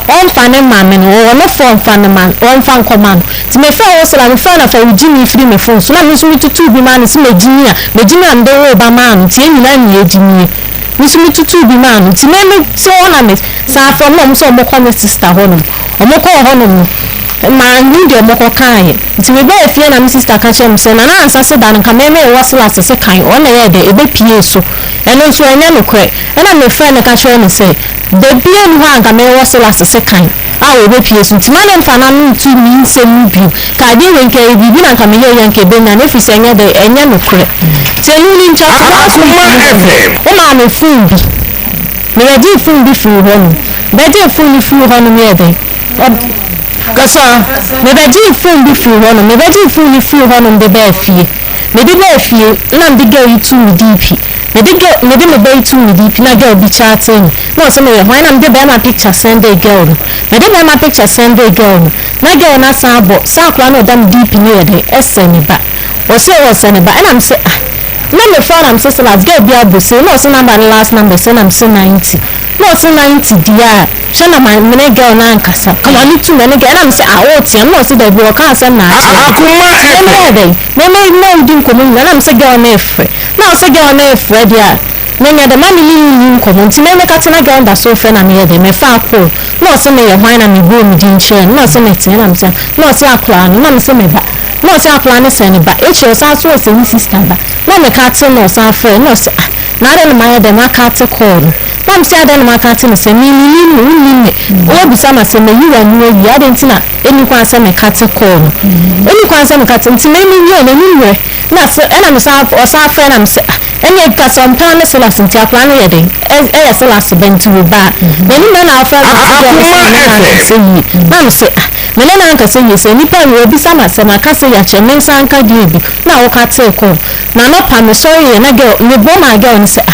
on fan man or no phone fan man on fan command to me fair was a fan of a Jimmy free me phone so I'm using to two be man is me Jimmy and the over man tin you Jimmy Miss me to two be man to me so on it so from mom so more common sister honum or more call honum man need your more kind to me by fear and sister catch him saying and answer said that come me was last a kind on the head a bit so and also I never quit and I'm a friend catch him and say the being one come was last a second I will be pierced to man and fan to mean same view can be when can be and come here and can be and if you say the and never quit tell you in just oh man a fool me I did fool before home but did fool through home here Kasa, me be di phone bi free hono, me be di phone free hono de be afie. Me di be afie, na me girl you too deep. Me di me be too deep na girl bi chatting. No so me why na me be my picture send the girl. Me di my picture send the girl. Na girl na sabo, sa kwa no dam deep ni e de esene ba. O se o sene ba, and am say na me phone am say last girl bi abose, no so number last number say am say 90. No so 90 dia. Shana my mene girl na nkasa kama ni tu mene girl am say awoti am no say da bi o kan say na akoma me din komo na am say girl na efre na say girl na efre dia me nya da mami ni komo nti me ka tena girl da so fe na me de me fa ko no say me ye hwan na me go mi din chair no say me tena am say no say akwa no na say me ba no say akwa ne say ne ba e che so so say ni sister ba na me ka tena no say afre no say na re ma de ma ka te call Mam say I don't market me say me o bi sama say me you and you I didn't na eni kwan say me cat call eni kwan say me cat nti me you na me na say na me say o say friend am say eni e ka some plan say last nti akwa na ye den e say last bent we ba me ni na friend say mam say me na nka say you say ni pa we bi sama say ma ka say ya che me san ka di bi na o ka te call na no pa me sorry na girl me bo ma girl ni say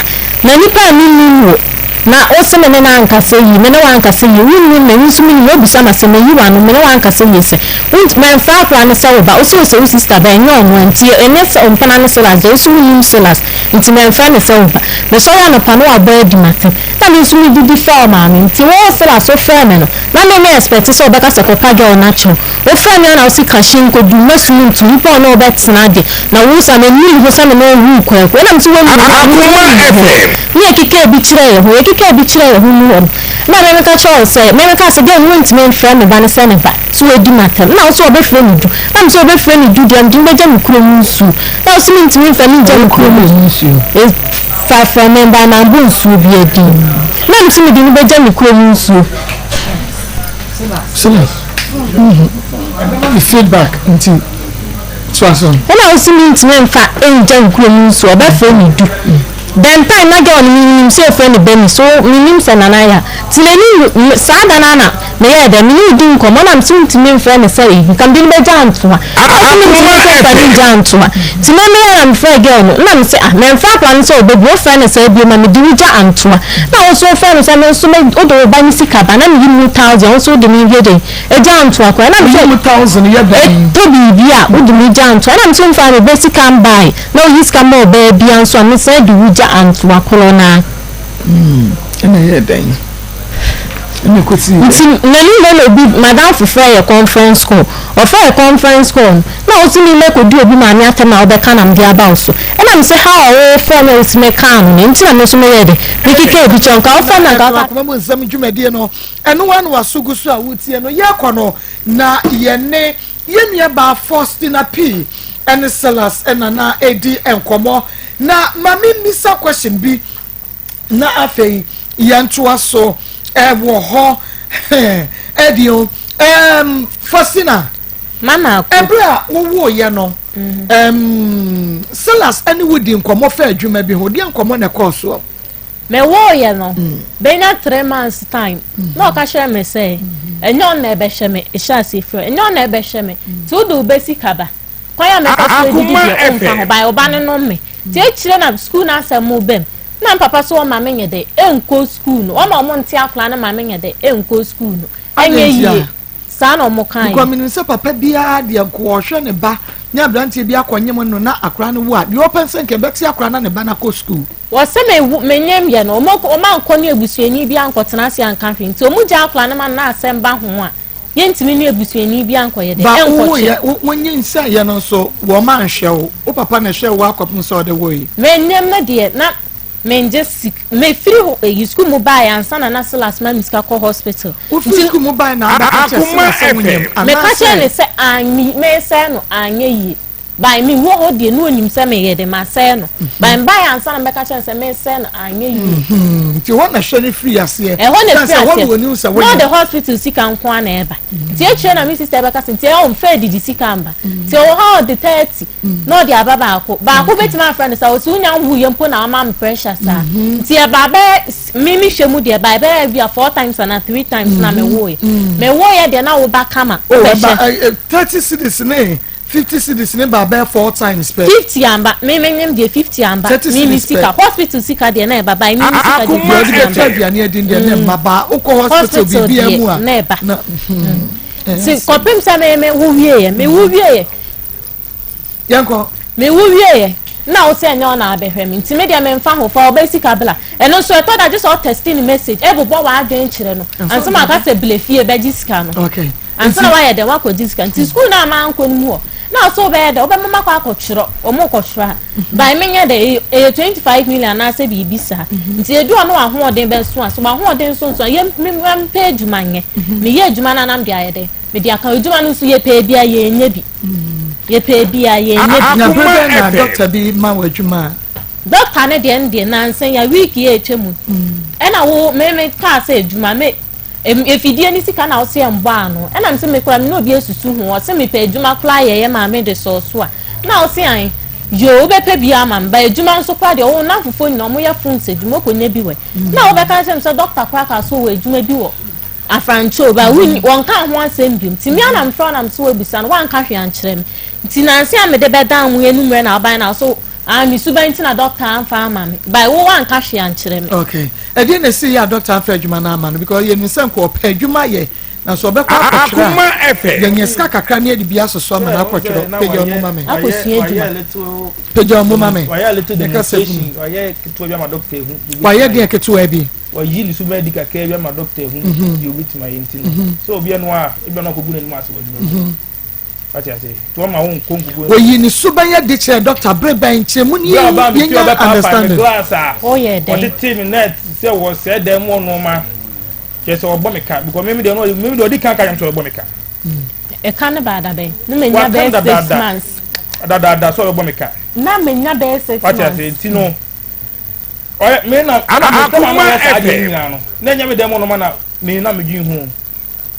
na ni pa ni na oseme me na anka say yi me na wanka say yi wunni me nsumi ni obi sama say me yi wanu me na wanka say yi say me fa kwa na say ba oso say sister ba enyo onwo nti enes ompana ne say las oso yi say las nti me fa ne say ba me so ya no pa no aba di mate na me nsumi di fa ma me nti wo say las so fa me no na me expect say obeka say ko pa girl na cho o fa me na o si kashin ko du masu ntu ni pa no betina de na wo sa me ni ho sa me no wu kwa na me so wo ni ekike bi kire ho ekike bi kire ho mu on na me ka cho say me ka say dem want me friend me ba ne say ne ba so e di matter na so obe friend du na so obe friend du dem be jam kuro mu su na so me ntimi friend jam kuro mu su e fa friend member na bu su bi edi na ntimi di be jam kuro mu su feedback until and I also mean to me fa jam kuro mu su obe friend du then time na girl ni say friend be so minim say nanaya tileni sa danana me ya da mi di nko mo na mtim timi friend say you can be be jantwa jantwa timi me ya na friend girl no na me say ah me fa plan so be bo friend say bi ma me di jantwa na also friend say me so me odo ba ni sika ba na me yi 1000 also de me vie de e jantwa ko na me say 1000 ya be to bi bia odo me jantwa na me so fa me basic can buy no his can more be bia so me say di and wakolona ena ye den ena ko ti nani be madam for a conference call or for a conference call na o ti ni me ko di obi ma mi atema obeka na mde aba so ena me say how o for me is me kan no nti na me so me ye de bikike bi chonka o for na ka ko mo nsam dwumade no eno wan wasugu so a wotie no ye kono na ye ne ye nua ba Faustina P and Sellers na edi enkomo na mami misa question bi na afei yantua so wo ho edio Faustina mama ebra wo ye no Sellers any wodi nkomo fa adwuma bi ho di nkomo na course so me wo ye no be na 3 months time no ka share me say enyo na ebe sheme e sha si fro enyo na ebe sheme ti o do basic aba kwa ya me ka so di o ba oba no me ti chire na school na asem bem na papa so o ma menye de enko school no o ma mo ntia akla na ma menye de enko school no enye yi sa na mo kan ko min se papa bia de enko o hwe ne ba nya brantie bia kwanyem no na akra no wo a de open se nke beti akra na ne ba na ko school wose me nyem ye no o man ko ne ebusuani bi ankotena ase ankanhwe nti omu gya akla ne man na asem ba ho a yentimi ne ebusuani bi ankoye de enkoche wonye nsa ye no so wo man hwe wo papa na hwe wo akopum so de wo yi me nyem na de na me just me free school mobile ansa na last man miska ko hospital nti school mobile na Akoma me ka chele se anyi me se no anye yi by me wo ho de no onim se me ye de ma se no by ansa na me ka chele se me se no anye yi nti wona hwe ne free ase e ho ne free ase woni se no the hospital sika nko na eba ti e chie na me sister be ka se ti e on fe di sika mba ti o ha de 30 no de ababa ba ko betima friend sa o si unya hu ye mpo na ama pressure sa ti e ba be me hwemu de ba be 4 times and 3 times na me wo ye de na wo ba kama 30 cities ne 50 cities ne ba 4 times per 50 amba me nyem de 50 amba me sika hospital sika de na ba me sika de de trade ne din de ne maba uko hospital bibia mu a na ba si kopim sa me wo wie ye yanko me wo wie ye na o se nya na abehwe me nti me de me mfa ho fa o basika bla eno so eto da just all testing message e bobo wa adwen kire no anso ma ka se blefie be gisika no okay anso na wa ye de wa ko gisika nti school na ma anko no mu na so be de obemma kwa akotwero omo kotwero by me nya de 25 million na se bi bisa nti edu ono ahoden be so aso ba ahoden so ye me page manye me ye adwuma na nam de ayede me de aka adwuma no so ye pe bia ye nya bi ye pe bia ye nya na brother na doctor bi ma wadwuma doctor ne de na nsen ya week ye etwemu e na wo me ka se adwuma me efidie ni sika na o se mbo ano e na mse me kura me no bi esusu ho o se me pe adwuma kura ye ma me de so so a na o se an yo be pe bia ma mba adwuma nso kura de o na fofo ni no mo ya fun se adwuma ko nya bi we na o be ka se mse doctor kura ka so wo adwuma bi wo afrancho ba won ka ho asem bi ti mi ana mfra na mse wo bisa no wan ka hwe an kire me ti na nse am de be dan mu enumre na oban na so mi subanti na doctor amfa ama me by wo wan ka hwe an kire me okay e dey na see ya doctor amfa adwuma na ama no because ye nsen ko pa adwuma ye na so be kwa akotwero Akoma efe ye nyesa kakra na edi bia soso ama na akotwero peja omo mame akosia adwuma peja omo mame wa ya little demonstration wa ya keto bia ma doctor hu wa ye de keto abi wa yi li suba di kakra bia ma doctor hu you with my intino so obi eno a ebi na ko gu na mu aso wadwuma ati ase to ma won kongugu wo yi ni suba ye de che doctor breba nche mu ni ye understand glass a oh yeah o de team net se wo se dem no ma yes o bomika because me de no me de odi kan kan so bomika e kan ba da be no me nya be 6 months da so bomika na me nya be 6 months ati ase ntino o me na Akoma efe na nya me dem no ma na me na me gin hu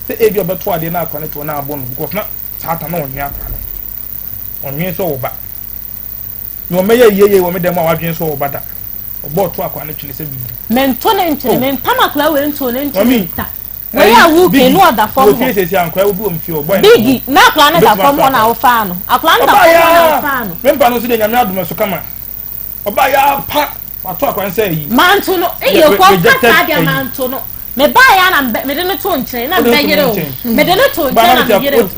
se ebi obeto ade na akwane to na abo no because na sata na onwe akwa no onwe so wo ba no me ye wo me dem a wadwen so wo ba da obo to akwa na twile se bi mento ne nkyere me pamakla we nto ne nkyere ta we ya wu ke no da fom ho fi se ankwa wo bi o mfi o boy bigi na akla na da fom na wo fa no akla na da fom na wo fa no me mpa no so de nyame adom so kama oba ya pa ato akwa nsa yi manto no e ye ko kasa dia manto no me ba ya na me de no to nkyere na me yere o me de no to nkyere na me yere o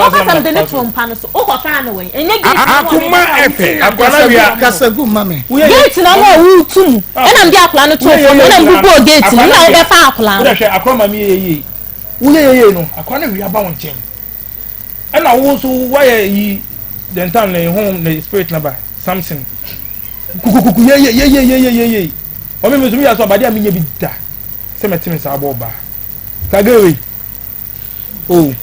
o ka sam de no to mpa no so o ko fa no we enye gate Akoma efe akwana wia kasagu mame gate na na wu tum e na mbi akla no to fo na mbubo gate na wo be fa akla wo hwe akoma mi ye wo ye no akwana wia ba won chen e na wo so wa yi dentam na ho na spirit na ba something kukukuku ye o me mezumi ya so abade a menye bi da se metime sa aboba kagawe oh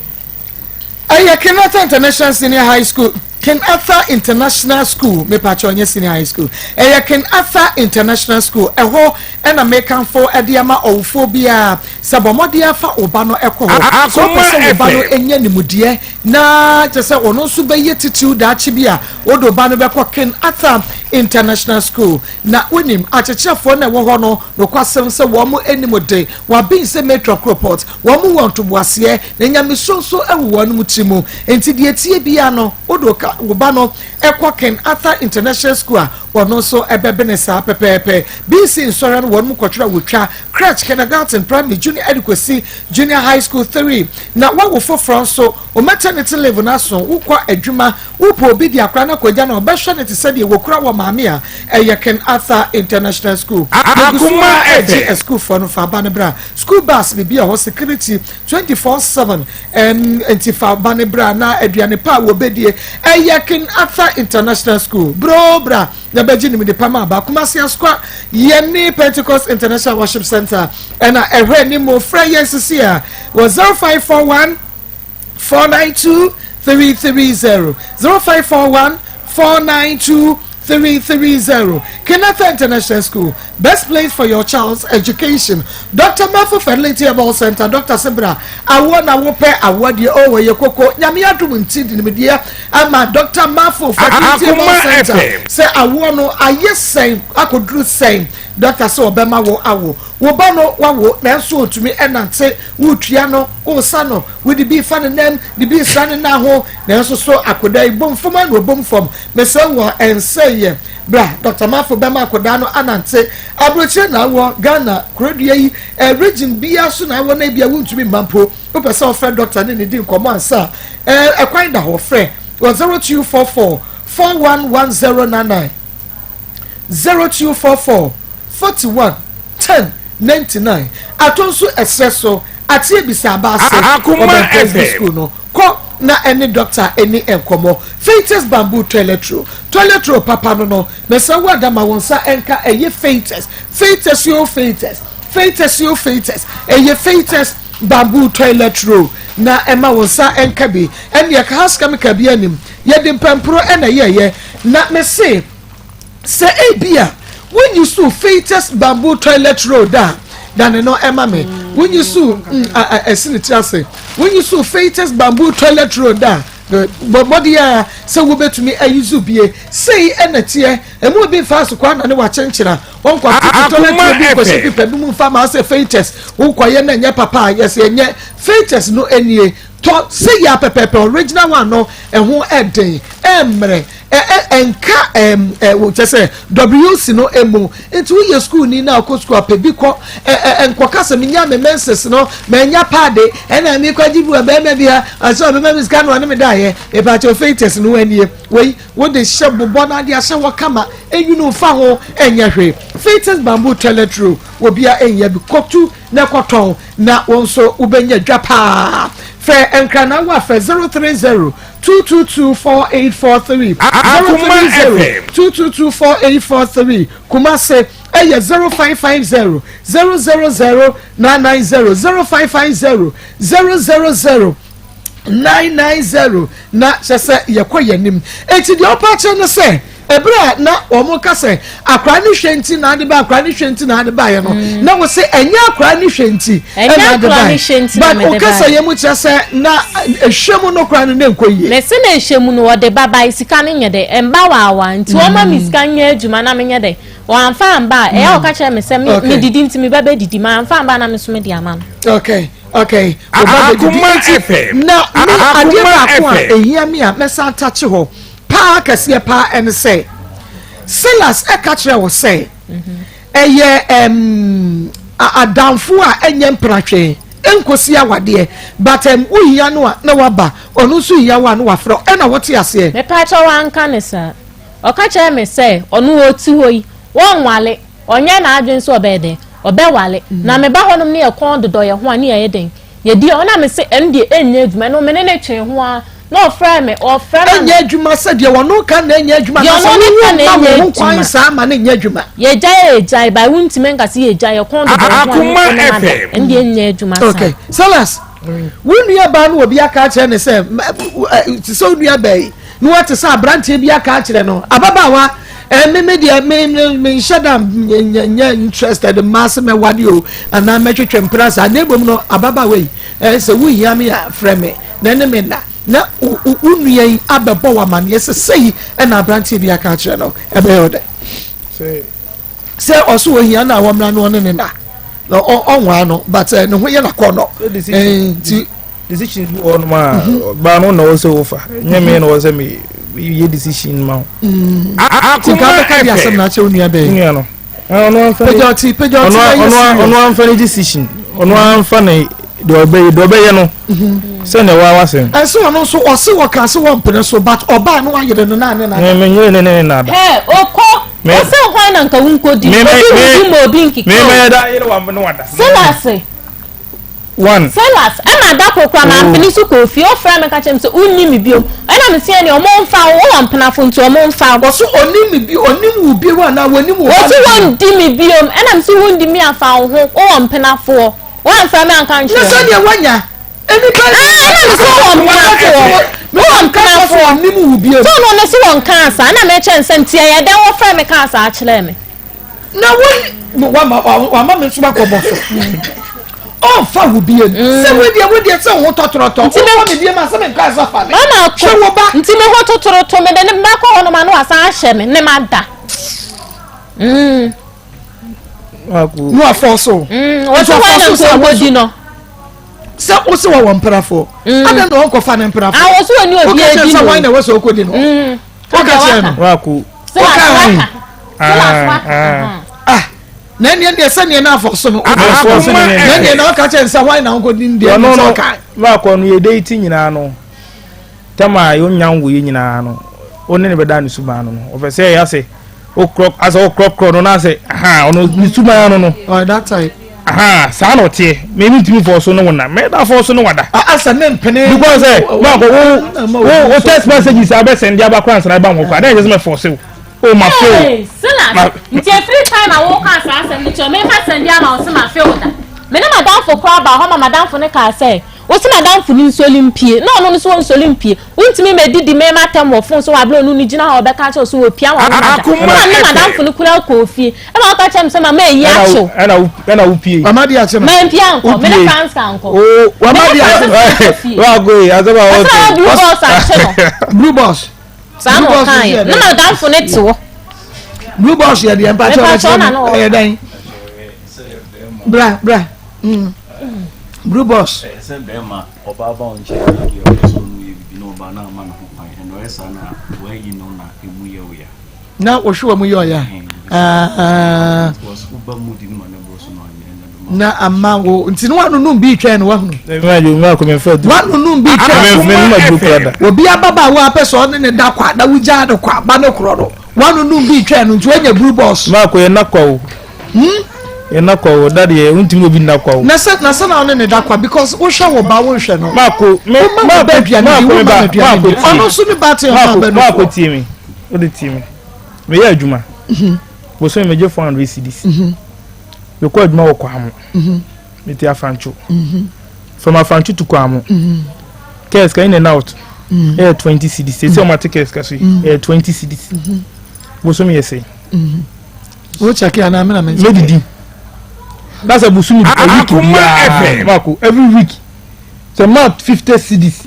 aya Kenyatta International Senior High School Ken Arthur International School me pacho onye senior high school aya Ken Arthur International School eho na mekan for ediama ofobia sabomodia fa oba no ekọ ho so pese oba no enye nimude na je se ono so be yetitu da achi bia odo ba no bekọ Ken Arthur International School na wonim achechefo na wo ho no nokwasem se wo mo enimode wa bin se metro report wo mo won to boase na nyame sonso ewo no mutimu enti de tie bia no odo ka oba no ekọ Ken Arthur International School wɔno so ɛbɛbɛ ne saa pɛpɛɛpɛ BC nsɔre no wɔn mu kɔtwerɛ wotwa crèche kindergarten primary junior adequacy junior high school 3 na wawo foforɔ nso o maternity leave na so wokɔ adwuma wopo obi di akora na kɔgya na ɔbɛhwɛ ne te sɛ deɛ wɔkura wɔ maame a ɛyɛ Ken Arthur International School Akoma a school for no fa ba ne bra school bus bi a hɔ security 24/7 fa ba ne bra na aduane pa wo bedie ɛyɛ Ken Arthur International School bro bra na beji ni de pama ba kuma sia skwa yeni Pentecost International Worship Center na ehwe ni mo fra yesisi a was 0541 492 330 0541 492 330 Kenneth International School, best place for your child's education. Dr. Mafo Fertility Herbal Center, Dr. Simbra, awona wope awadi owe yekoko nyame adum ntidi ni media ama Dr. Mafo Fertility Herbal Center say awono ayesen akodru sen Dr. so obema wo awo wo ba no wawo na so otumi enante wotua no osa no we di bi fa ne nem di bi sane na ho na so akoda ibom foma no bom fom me say wo ense bra Dr. Mafo bema akoda no anante abroche na wo Ghana krodua yi region bia so na wo na bia wontumi mampo wo pese ofre doctor ne di nkomo ansa ekwan da ho frɛ 0244 411099 0244 41 1099 atonso esreso atie bisa ba se Akoma school no ko na any doctor any enkomo Faintest bamboo toilet roll papa no me say wada ma wonsa enka eye faintest eye faintest bamboo toilet roll na ema wonsa enka bi en ye house chemical bi anim ye de pampro na ye na me say ebia when you sue faintest bamboo toilet roll down than no emma me when you sue when you sue faintest bamboo toilet roll down but body say we bet me use bie say enetie emu bi fast kwa na ne wa chenchira won kwa toilet roll bi ko people bi mu fa ma say faintest won kwa ye na nya papa yes ye faintest no enie to say ya pepe original one no eho eden emre enka wo say WC no emu into we school ni na ko school pebi ko enkoka se menya me menses no menya pade na mi kwa jibu be me bia aso be me scan no me da ye e ba cho faintest no anie we wo de shebo na de ase wo kama enyunu fa ho enya hwe faintest bamboo toilet roll wo bia enya bi kotu na koton na wonso ubenya dwapa fe enkrana wa fe 030 2224843 2224843 Kumase eye 0550 000 990 0550 000 990 na sese yekoyenim enti de opache no se ebra na omo kase akra ni hwenti na ade ba akra ni hwenti na ade ba ye no na wo se enya akra ni hwenti enya akra ni hwenti na me de ba kase ye mu kase na ehwemu no kra no na enkoye me se na ehwemu no wode baba isika ne nye de emba wa nti o ma misika nye adwuma na menye de wan fa amba e o ka kire me se me didi nti me baba didi ma fa amba na me so me di ama no okay Akoma FM na ade ba ko a ehia me a mesa tache ho pa kase pa en say sellers e ka kire wo say eye adamfo a enye mpratwe enkosi awade but uhia no a na waba onu so hia wa no wafro e na wote ase me pa cha wan ka ne sa o ka kire me say onu oti hoyi won wale onye na adwen so obede obewale na me ba honom ne ekon dodo ye ho ani ye den ye di ona me se ende enye adwuma no me ne twen ho a no frame me o frame enye adwuma se de wono ka na enye adwuma na so wo kwan sa ma na enye adwuma ye jai by wunti men ka se ye jai ekon dodo ho Akoma FM ende enye adwuma sa okay sellers wunu aba no obi aka kire ne se so nua bai no what say branche bi aka kire no ababawa me shada nya interested mass me wadi o ana me twetwe mprasa na ebom no ababa we se wo hia me frame na ne me na unuyen abebo wa man yes sei na branche bi aka kire no ebe ode se oso wo hia na womra no ne na onwa no but no ho ye na kɔ no decision on ma ba no na wo se wo fa nyame na wo se me ye decision ma Akoma ka bi asem na che onua be ni no ono anfa decision ono anfa na do obeye no se na wa wasem so ono so o se wo ka se wo mpene so but oba no ayere no na me na da oko o se ho na nka wunko di obi nkiko me da yere wa no wada selase one sellers na da kokwa na amfini su kofi o fra me ka chem se unni mi biom na me tie ne o mo mfa wo mpena fo nti o mo mfa go so oni mi bi oni mu bi wa na woni mu o so won di mi biom na me se won di mi afa ho o mpena fo wo mfa me anka nche no so de wanya eni ba na me se wo mpena fo wo mpena fo ni mu biom so no ne se won kansa na me che nse ntie ye den wo fra me kansa a kire me na wa ma me so ba ko bo so oh fa wo bie se we dey se wo totoroto o me bie ma se me nka so fa me mama ko wo ba nti me ho totoroto me de ne ba ko no ma no asa ahye me ne ma da aku no afoso o so wa na so bodi no se o se wa mpra fo ada no ko fa na mpra fo a o so ni obi e di no no why na we so ko di no o ka che no aku na ne de se ne na afoso no ne na ka che nsa why na ko di ndi no so ka wa ko no ye date nyina no tama yo nyanwo ye nyina no oni ne beda ni suba no o fe se ya se o crop as o crop no na se ono ni suba no oh that time sa no tie me ni timi for so no wona me da for so no wada asa ne mpene because ma ko wo text messages abe send ya ba kwa answer ba mo kwa then just me for so o ma feel sila nti free time a wo ka sa asem ni cho me ma send ya ma o se ma feel da me na madam for kwa ba ho ma madam for ne ka say o se madam for ni nsolimpie no no so nsolimpie untimi me didi me ma tem wo fon so wa bla onu ni gina ho be ka che so wo pia wa na madam for ni kura ko fie e ma ka che me se ma e ya cho na wo pie mama dia che ma pia nko me na fans ka nko o wa ma dia wa go yi azaba o blue boss a che no blue boss sa mo kan na madam for ne ti wo blue boss ya dia pa che na e dan bra blue boss ese be ma oba ba on che ya so nu ye bi no ba na ma na ho kwan no esa na we yi no na emu ye we ya na o hwe mu yo ya was uba mudi no na bo so no na amango nti no wanu no bi twa no wahu ma ko me fa du wanu no bi twa me ma du kada obi ababa wo apeso ne da kwa da wuja da kwa ba no kro do wanu no bi twa no nti wanya blue boss ma ko ye nakwa o na kwa daddy e untimi obi na kwa o na se na one ne da kwa because wo hwe wo ba wo hwe no ma ko ba bia ni wo ba bia ni ono so ni ba te ma ko tie mi o de tie mi me ya adwuma bo so me je 400 cedis me ko adwuma wo kwa mo me ti afancho from afancho to kwa mo kes ka in and out 20 cedis say o ma take kes ka so 20 cedis bo so me yesi wo check ya na me na me didi that's a busumi week Marco every week so month 50 cedis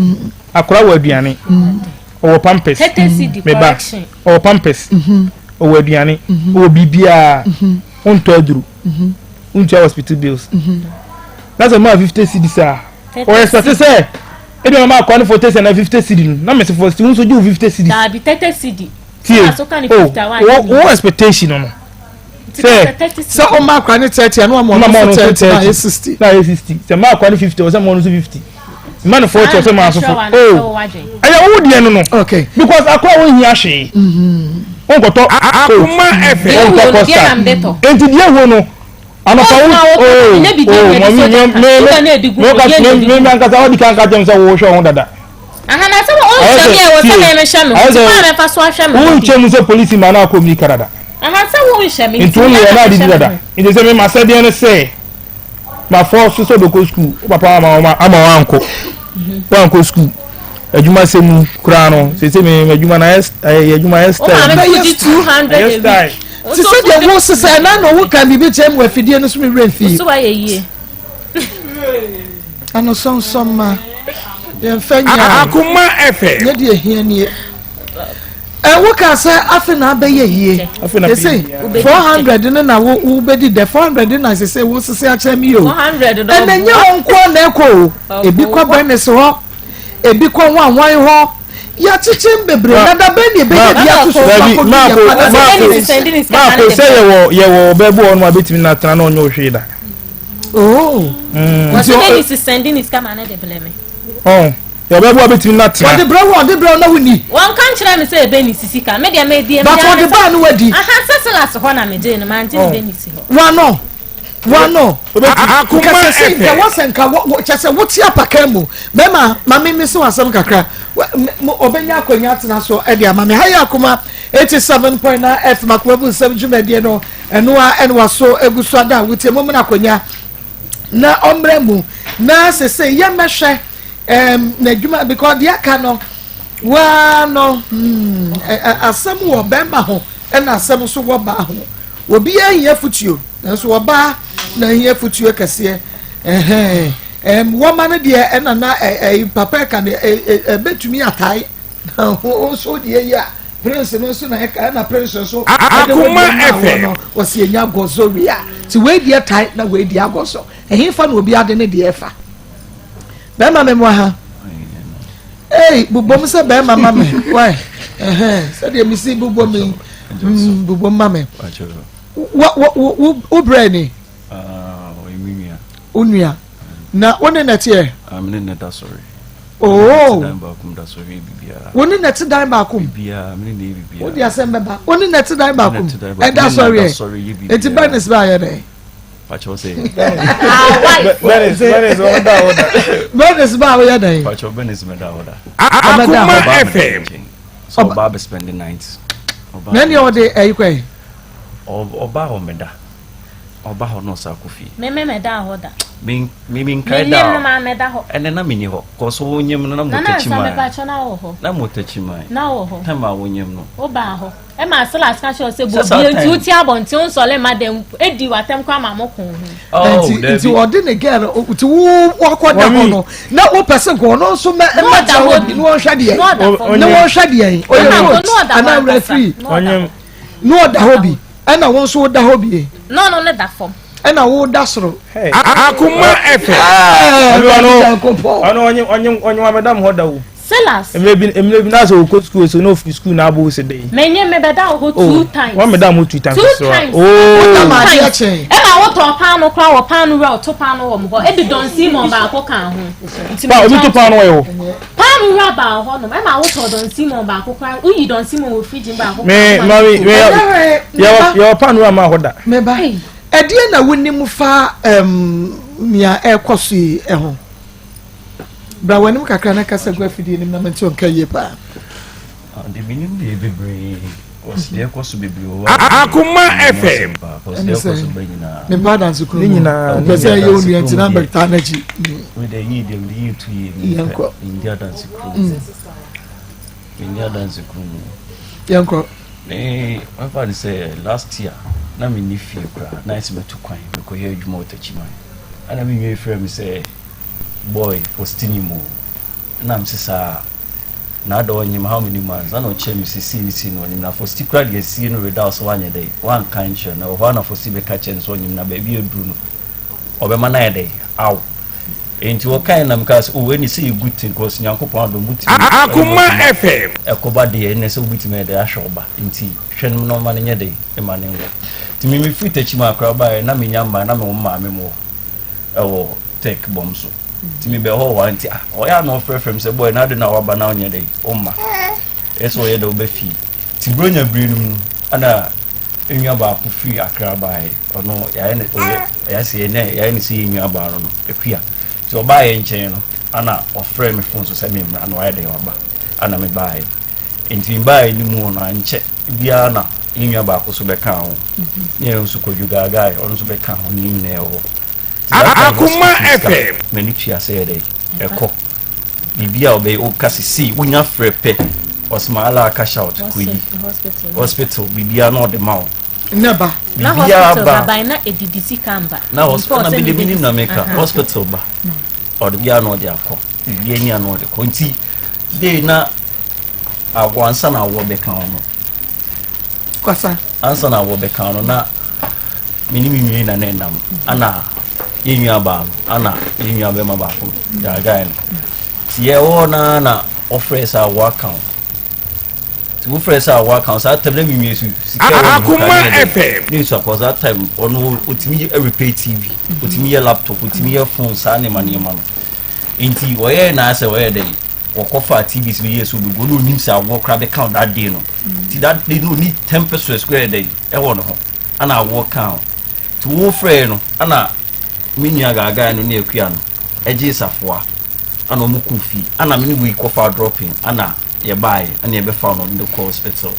akora wa aduane o pampers 30 cedi me ba o pampers o aduane o bibia on to aduru unto hospital bills that's a month 50 cedis o expect say e be ma akwa no for 50 cedi na me se for still so do 50 cedi da bi 30 cedi so kan 51 what expectation no so o ma kwa ni 30 anu mo 30 na 60 na 60 se ma kwa ni 50 o se mo no 50 man 40 o se ma so oh aya wo die no no okay because akwa wo hia hwe on go to Akoma FM enti die wo no anapa wo me nkasa odi kan ka jem se wo hwe ho dada aha na se wo hwe ye wo se me hwe me ti pa me fa so hwe me wo chemu se police man na ko mi karada aha se wo hwe me ntu ye na di dada inde se me ma se de no se ma for so do ko school papa ama wanko school adwuma se mu kura no se me adwuma na adwuma esther o ma me 200 ti se de wo se na no wo kan bibi chem wa fidie no so me refi so wa ye yie ano son ma ye fanya Akoma FM ne de ehia nie wo ka say afi na be ye yie they say 400 na wo be di the 400 na say wo se a kire mi o 400 do enye onko na eko ebi kwa business ho ebi kwa wanwan ho ya chichim bebre na da be ni be ya to so ko ma say ye wo bebu onu abetimi na tana na onyo hwe da oh what is sending is come and de blame oh ye bebu abetimi na tana the bro na wuni one kan kire me say be ni sisika me dia me die but for the ban wadi aha seselas ho na me je no man je be ni si ho wano Akoma say there wasn't ka chese woti apaka mu be ma me so asem kakra obenya akwanya tena so e dia ma me haya Akoma 87.9 F makwabu 7 jumedie no eno so egusu ada wutie mo na akwanya na ombre mu na se ye mehwe na djuma because dia ka no wa no asem wo be ma ho na asem so wo ba ho obi ahia futuo na so wo ba na ahia futuo kase woman de na papa ka betumi atai o so de ya prince no so na ka na prince so Akoma FM o se nya gozo ria ti we de atai na we de agoso fa na obi ade ne de efa be ma me mo ha bubom se be ma me why se de mi si bubom mi bubom ma me wo brain unua na woni na tie amne neta sorry oh da sorry bibia woni na ti dan ba kum bibia amne ne bibia wodi asem beba woni na ti dan ba kum and that sorry eti business ba ya dey pacho say business ba ya dey pacho business me da oda Akoma FM so Bob spending nights many of the ekwe oba ho meda oba ho no sa kofi me da ho da me kai da me ma me da ho ene na mini ho ko so wonyem no na motachima na me ba cho na ho na motachima na ho tema wonyem no o ba ho e ma sala ska sho se bo bi nti uti abonti on so le madam edi watem kwa ma mo kun ho nti odi ne girl uti wo akoda ho no na wo person ko no so me da ho no wo hwade ye no wo hwade ye o ye ana referee onyem no da ho bi ana wo so da ho bi no ne da fom ana wo da soro Akoma FM ano onyem madam ho da wo Silas emle bi na so ko school so no free school na abo se dey menye me beda ho 2 times one madam ho 2 times so oh ma dia chen e ma wo to pan no kra wo pan no re to pan no wo mo e bi don Simon ba ko kan ho ba obi to pan no yo pan no ba ho no e ma wo to don Simon ba ko kra uyi don Simon wo fridge ba ko me yo pan no ma ho da me ba edie na woni mu fa mia ekoso e ho bra wanim kakra na kasa gwa fidie nim na menti on kaye pa the minim de bebre was there koso bebre o Akoma FM me pa dance kru nyina pese ye onu enti na berta na ji we dey need them the to ye India dance kru yanko my father say last year na me ni fie kra na isi betu kwan ko ye adwuma otachima ana me nwe frame say boy postinimo na msisa na do nyim how many months ana oche mi sisi ni sino ni na fosti kra de si no without so wanye dey one kanche na ho na fosti be kache so nyim na ba bi eduru no obema na dey aw enti wo kan na mkas o we ni say good thing cause nyankopon do muti Akoma FM ekoba de ne so buti me dey ahwoba enti hwen no ma nye dey e ma ne ngo ti mi fitachima akra ba na me nyamba na me wo ma me mo ewo take bomb so ti mi be ho wa nti o ya no frefrem say boy na de na wa ba na onye dey o ma eso ye de o be fi ti bronya brinum ana enwa ba ku fi akra ba ono ya ne ya se ne ya ne si enwa ba no ekua ti o ba ye nchen no ana o frame me phone so say me mra no ya de wa ba ana me ba ye nti ba ye ni mu no anche bia na enwa ba ku so be kan ho ne nso ko juga guy ono so be kan ho ni ne ho Akoma FM many chia say dey eko bibia obey o kasi si wonya frepe osmala ka shout kuyi hospital bibia no de mawo neba na hospital ba na edidisi kamba na hospital na bi de na meka hospital ba or bibia no de akọ bibia ni ano de ko nti de na agwansa na wo be kan no kwasa ansa na wo be kan no na minimi na nenam ana yenyu aba ana yenyu abe ma ba ko ya guy ti ye wo na offers our work count. To offers our work count, I tell them you Akoma FM. News because that time on with me a repair TV, with me a laptop, with me a phone, Sani money man. Inti where na say where they or cover TVs we years will go no names our work crab count that day no. That they no need 10 per square day. I want to and I work count. To offer no ana minya gaga no near Kuano. Eje safwa ana omuku fi ana mini we cover dropping ana ye buy and ye be found on the hospital.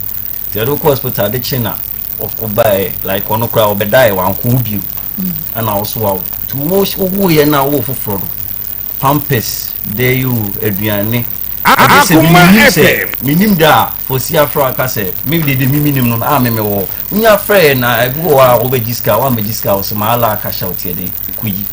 The other hospital the china of buy like ono kra obedai wan ko bi and also to wash wo ye na wo foforo pampers there you aduane Akoma FM minim da for see afro aka say maybe the minim no a me wo nya frɛ na ego wa obejiska wa mejiska o so mala aka shout ye de kuyi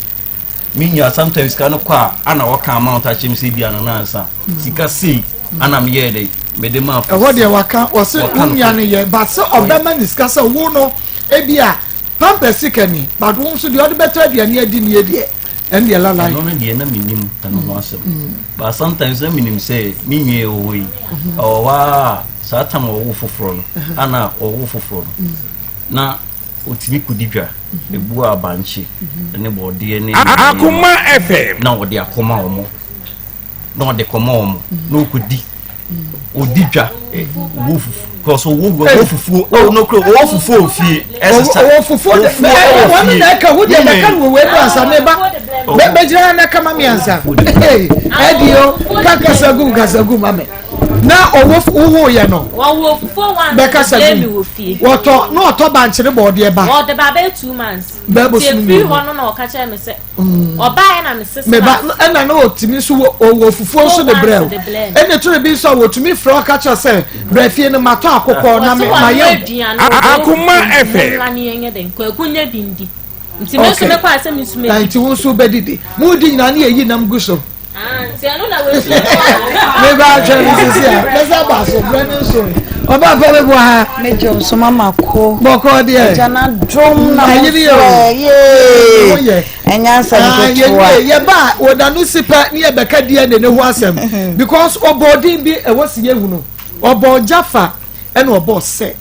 minya sometimes kana kwa ana waka amount a chim say bia na ansa sika sei ana me ye de me de ma what dey waka o se unya ne ye but so obema discuss wo no e bia pampers kani but won so the other better aduane adi ne ye and the la line no me na minim tano ho asem but sometimes na minim say minye o yi o wa sa tam o wo foforo no ana o wo foforo na otimi kudidwa ebu abanchi ne bode ne Akoma FM na wode akoma omo na wode koma omo no kudi odidwa wo cause wo fufu o no kro wo fufu ofie esesa wo fufu wo na ka wo de ka wo we ansa me ba be jira na ka mami ansa edio kasagu mame na owo ye no wo fufu wan be kasagu woto no to ba nchire bode ba o de ba be 2 months be free hono na o ka che me se oba ya na me se me ba na no otimi so owo fufu so de brew ene to be so wotumi fro ka che se brefie no mato akokọ na me maye Akoma FM na ni enye den ko ekunya bindi nti me so me kwa asem nsu me nti won so bedidi mu di nyina na eyi nam guso nti anu na we so me ba jeri sisi a lesa ba so branding so oba pa me bo ha me jo so mama ko boko de jana drum na ye enya asem to ye ba odanu sipa ni e beka die ne ho asem because obodin bi e wasi ye hu no obo jafa e na obo se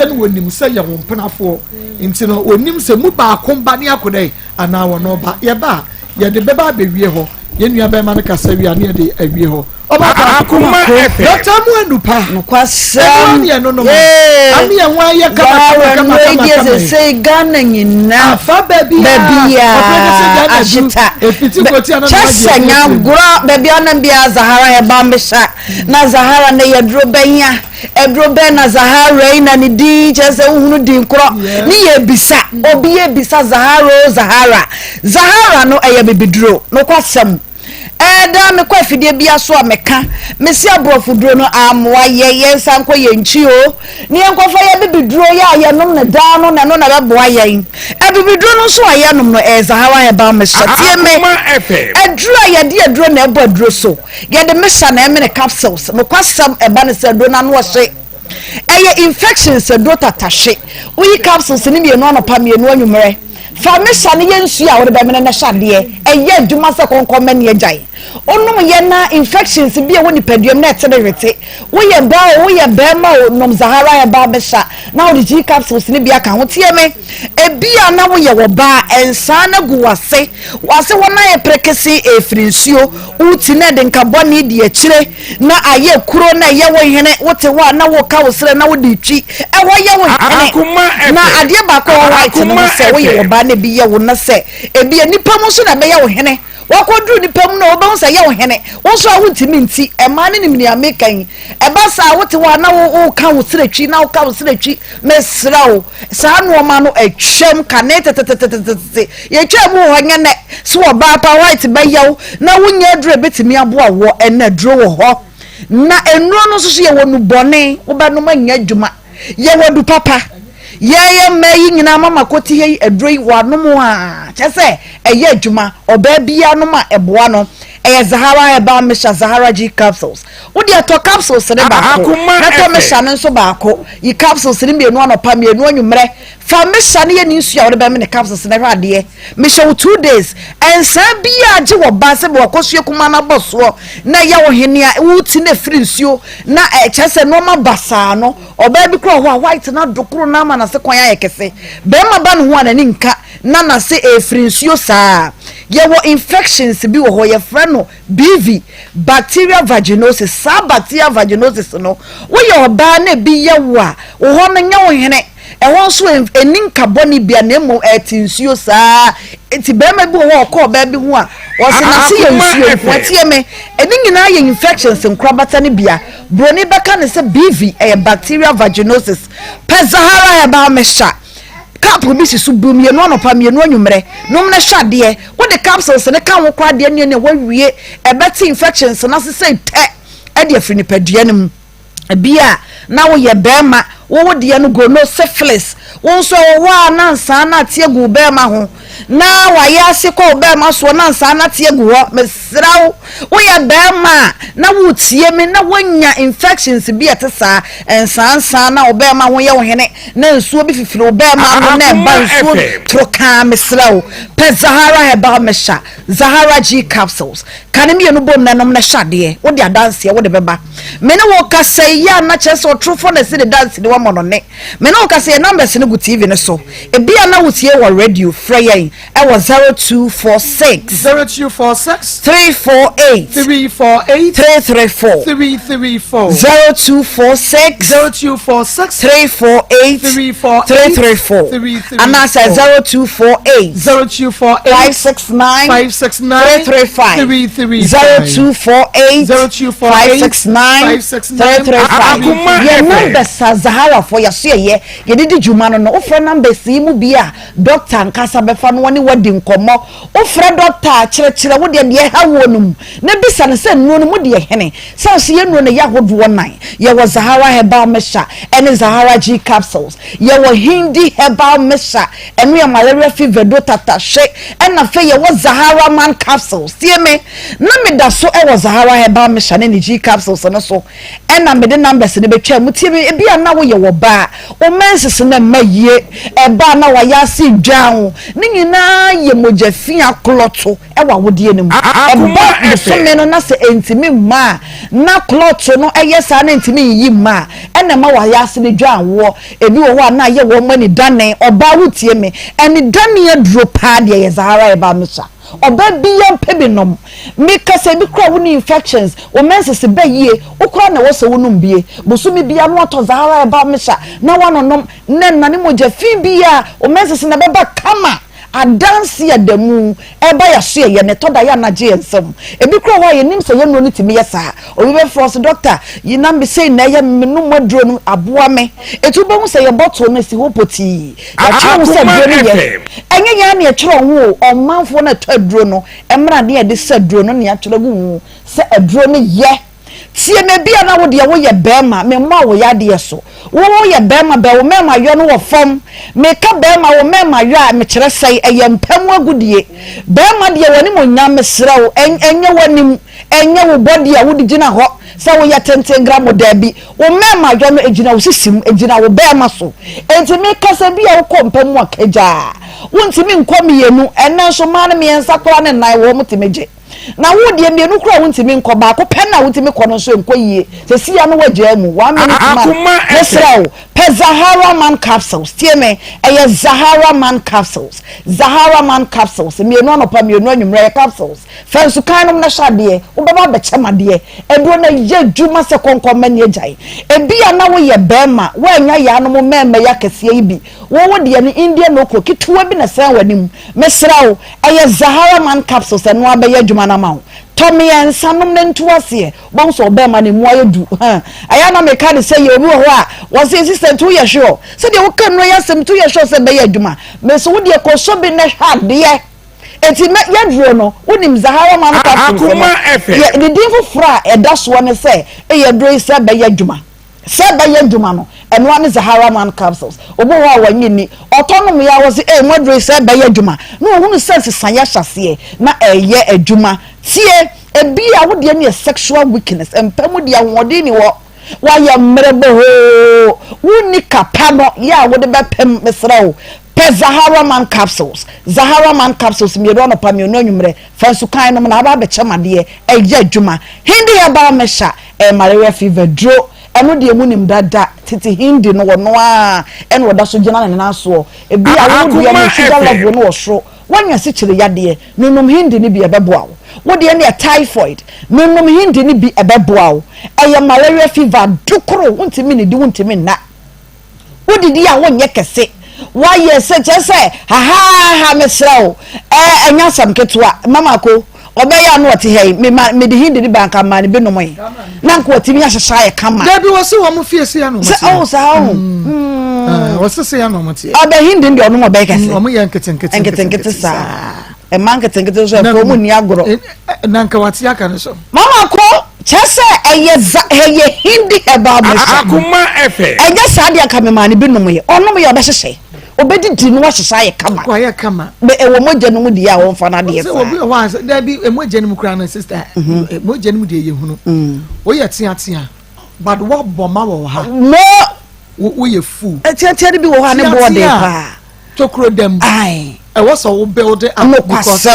no wonim se ye wo mpenafo nti no onim se mu ba akomba ne akodai ana wo no ba ye ba ye de beba bewie ho ye nua be ma ne kasa wi ane de awie ho oba Akoma FM dr muanupa no kwasam ye no no ami ye wan ye kama say Ghana nyina afa baby ya ajita efiti koti ana chesanya gro baby ana bia Zahara ya bambisha na Zahara na ye dro benya edro ben na Zahara ina ni di chese uhunu di nkro ni ye bisa obi ye bisa Zahara no eye bibidro no kwasam da me kwa fidie bia so ameka mesi abrofo duro no amwa ye sanko ye nchi o ni enkofa ye bibiduro ye nom ne da no na no na beboa ye bibiduro no so aye nom no Zahara ye ba me shatie me aduro ye de aduro na ebo aduro so ye de me sha na me capsules me kwasam eba ne se duro na no hye eye infections aduro tatashe uyi capsules ni me no no pa me no anwumere Famisa ni yensu ya wode be me na hyade eye adwuma se konkoma ne agyae onum ye na infections bi e woni paduam na ete de wete wo ye ba ma nom Zahara ya ba besha na wo di capsules ni bia ka ho tie me ebia na wo ye wo ba ensa na gu wase wona ye prekesi efrinsuo uti na de nkaboni di akire na aye kuro na ye wo hene wote wa na wo ka wo sere na wo di twi e wo ye wo hene na ade ba ko white no se wo ye wo ba na bi ye wo na se ebia nipa mo so na be ye wo hene wakodru ni pam na oba nsa ye wo hene wo so awuntimi nti e ma ne ni amekan e ba sa wote wa na wo ka wo seretwi na wo ka wo seretwi mesra wo sa no ma no atwam kane tetetetetete ye twam wo nyene so oba pa white ba yew na wonya dru betimi aboa wo ena dru wo ho na enro no so ye wo nu bone wo ba no ma nya dwuma ye wo du papa ye mayi nyina mama koti he adroi wanom a chese eye adwuma oba bia no ma eboa no Zahara Herbal Mixture Zahara G capsules wo de to capsules ne ba ko na to mixture ne so ba ko yi capsules ne me no anopa me no anwumre fa mixture ne ye ni nsu ya wo de be me ne capsules ne hwa de me show 2 days ensa bia age wo ba se bo kosue kuma na boso na ya wo hene a wuti na firi nsuo na chese no ma basa no oba bi kro ho white na dokoro na ma na se kwan ya kese be ma ba no ho anani nka na se firi nsuo saa ye wo infections bi wo ho ye frɛ no BV bacterial vaginosis sa bacterial vaginosis no wo ye oba na bi ye wo a wo ho no nya wo hene ho so eninka boni bia na emu etinsuo saa enti be ma bi wo ko ba bi ho a wo se na se ye nsuo watie me eni nyina ye infections nkrabata ne bia broni beka ne se BV bacterial vaginosis pe Zahara Herbal Mixture capsule bi sisu bum ye no anopa me no anwumre no mna hwade wo de capsules ne kan wo kwa de ne wawie ebeti infections na se te e de afini padua ne mu bia na wo ye bema wo de no go no syphilis wo so wo na nsa na tiegu bema ho na wa ya se ko bema so na nsa na tiegu ho mesrawo wo ye bema na wo tie me na wonya infections bi etesa ensa na wo bema ho ye wo hene na nsuo bi fifiri wo bema no na ba nsuo troka mesrawo pe Zahara Herbal Mixture Zahara G capsules kan me no bom na nom na hwade wo de adanse wo de beba me ne wo ka say ya na chese o true for na se de dance de wo mo no ne me ne wo ka say numbers ne go TV ne so e bia na wo tie wo radio frey I was 0246 348 334 0246 348 334 and I said 0248 569 335 0248 569 335 ye number Zahara for your say ye did juma no offer number si mu bia doctor nkasa befa no woni wadi nkomo ofra doctor kire wo de ha wonum na bisa ne se no mu de hene se so ye no ne ya hodo nan ye was Zahara Herbal Mixture and Zahara G capsules ye was Hindi Herbal Mixture and we malaria fever do tata she and na fe ye was Zahara man capsules see me na me da so e was Zahara Herbal Mixture and G capsules no so and na me de numbers ne betwa mutie me e bia na wo ye wo ba o menses na maye e ba na wa ya si dwan ni nyina ye mojafi akloto e wa wodie ne mu e ba so me no na se entimi ma na kloto no e yesa na entimi yi ma e na ma wa ya si ne dwan wo e bi wo ho na ye wo mani danen oba wotie me eni danen aduro pa de ye Zahara Herbal Mixture oba biya pebinom mika se bi kra woni infections o menses be yie ukra na wo se wonum bie bosumi bia no to Zahara Herbal Mixture na wanonom na nane mojafi bia o menses na beba kama adansi adamu eba ya so ye ne to da ya na je ensem ebi kro ho ye nim se ye no ni timi yesa obi be frost doctor yi na be say na ye menum aduro no aboa me etu bo hu se ye bottle no si hopoti ya twa se aduro ye enye ya na ye twero ho o manfo na to aduro no emra na ye de se aduro no na ya twero gu se aduro no ye tie me bia na wo de wo ye bema me ma wo ya de so wo ye bema be wo mema yo no wo fom me ka bema wo mema yo a me kire sai eye mpam agudie bema de woni mo nya mesra wo enye woni enye wo body a wo di gina ho sa wo ya 10 gram da bi wo mema yo no ejina wo sisim ejina wo bema so enti me ka sa bia wo ko mpam akaja wontimi nkomi yenu enen so ma na me ensa kora ne nai wo mutimeje na wo de mienu kura wontimi nko ba ko pen na wontimi kono so enko yie se sia no wagya mu 1 minute ma mesrawo pe Zahara man capsules tie me eye Zahara man capsules mienu anopa mienu anwumre capsules fansu kanom na hwade wo baba be chemade eduro na ye dwuma se konkom ne agyan ebia na wo ye bema wo anya ya no mo mema ya kese ibi wo de ne India no kro kituwa bi na san wanim mesrawo eye Zahara man capsules eno abeya dwuma na ma Tommy and Sanum Nentuasie, Bonso Bema ni Moyadu. I am a kind of say you was the assistant 2 years sure. So they will come no some 2 years sure said Bayaduma. Miss Woody Kosobi Nashad, dear. And he met Yadrono, Unim Zahara man Akoma FM. The devil fry, and that's one I say, a brace said Bayaduma. Said Bayadumano, and one is Zahara man capsules. Obo when you need autonomy, I was a murder said Bayaduma. No one says Sayasha see, not a year a Juma. Tie ebi a wo de ne sexual weakness empemu de ahode ni wo wa ya mrebo ho woni kapa no ya wo de bepem mesrawo pe Zahara Man capsules mi do no pa mi no nwumre fansu kan no na aba be chemade eya adwuma hindi ya ba mesha malaria fever dro eno de emu nim dada titi hindi no wono a eno woda so gina na so ebi a wo de sugar level no wo so wanya se kire yade nunum hindi ni bi ebeboa wo de ne typhoid nunum hindi ni bi ebeboa eye malaria fever dukoro wontimi ne di wontimi na wo didi a wonye kese why yes say ha mesrawo enya sam ketwa mama ko obeya no oti hey me de hindi ni banka ma ne be no moy na nko oti mi ahhehya ye kama da bi wo se wo mo fie se ya no mo ti oh sa wo se ya no mo ti obe hindi ndi ono mo be kese o mo ye nkete sa manketenkete so ko mu ni agoro na nka wati aka no so mama ko chese eye hindi eba mo Akoma FM eja saade aka me ma ne be no moy ono mo ye obehhehye obedidi no wahhehya ye kama kwa ye kama be ewo mogya no mu di a won fa na de se obi o wa da bi emogya no mu kra na sister emogya no mu de ye hunu o ye tia but what boma wo ha no wo ye fu tia bi wo ha ne bo de pa tokro dem ai e was so build up because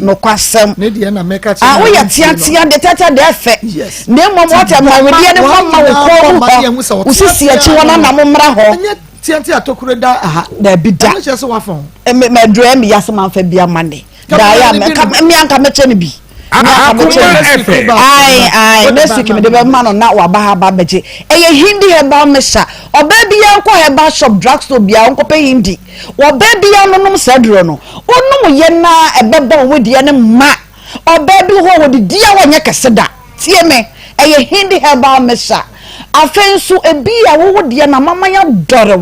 no kwasem ne de na meka chi wo ye tia de tata de efe ne mom what am we de ne mama wo ko usisi achi wona na momra ho tianti atokuro da aha da bi da me chese wafon me dre me yasema fa bia mane da ya me anka me chene bi Akoma FM ai next week me de be man na wa ba ha ba beje eye hindi he ba mesha oba bia nko he ba shop drugstore bia nko pe hindi oba bia no nom sadro no onum ye na ebeba wo die ne ma oba bi ho wo de dia wanya kese da tie me eye hindi he ba mesha afensu ebi a wo de na mama ya dore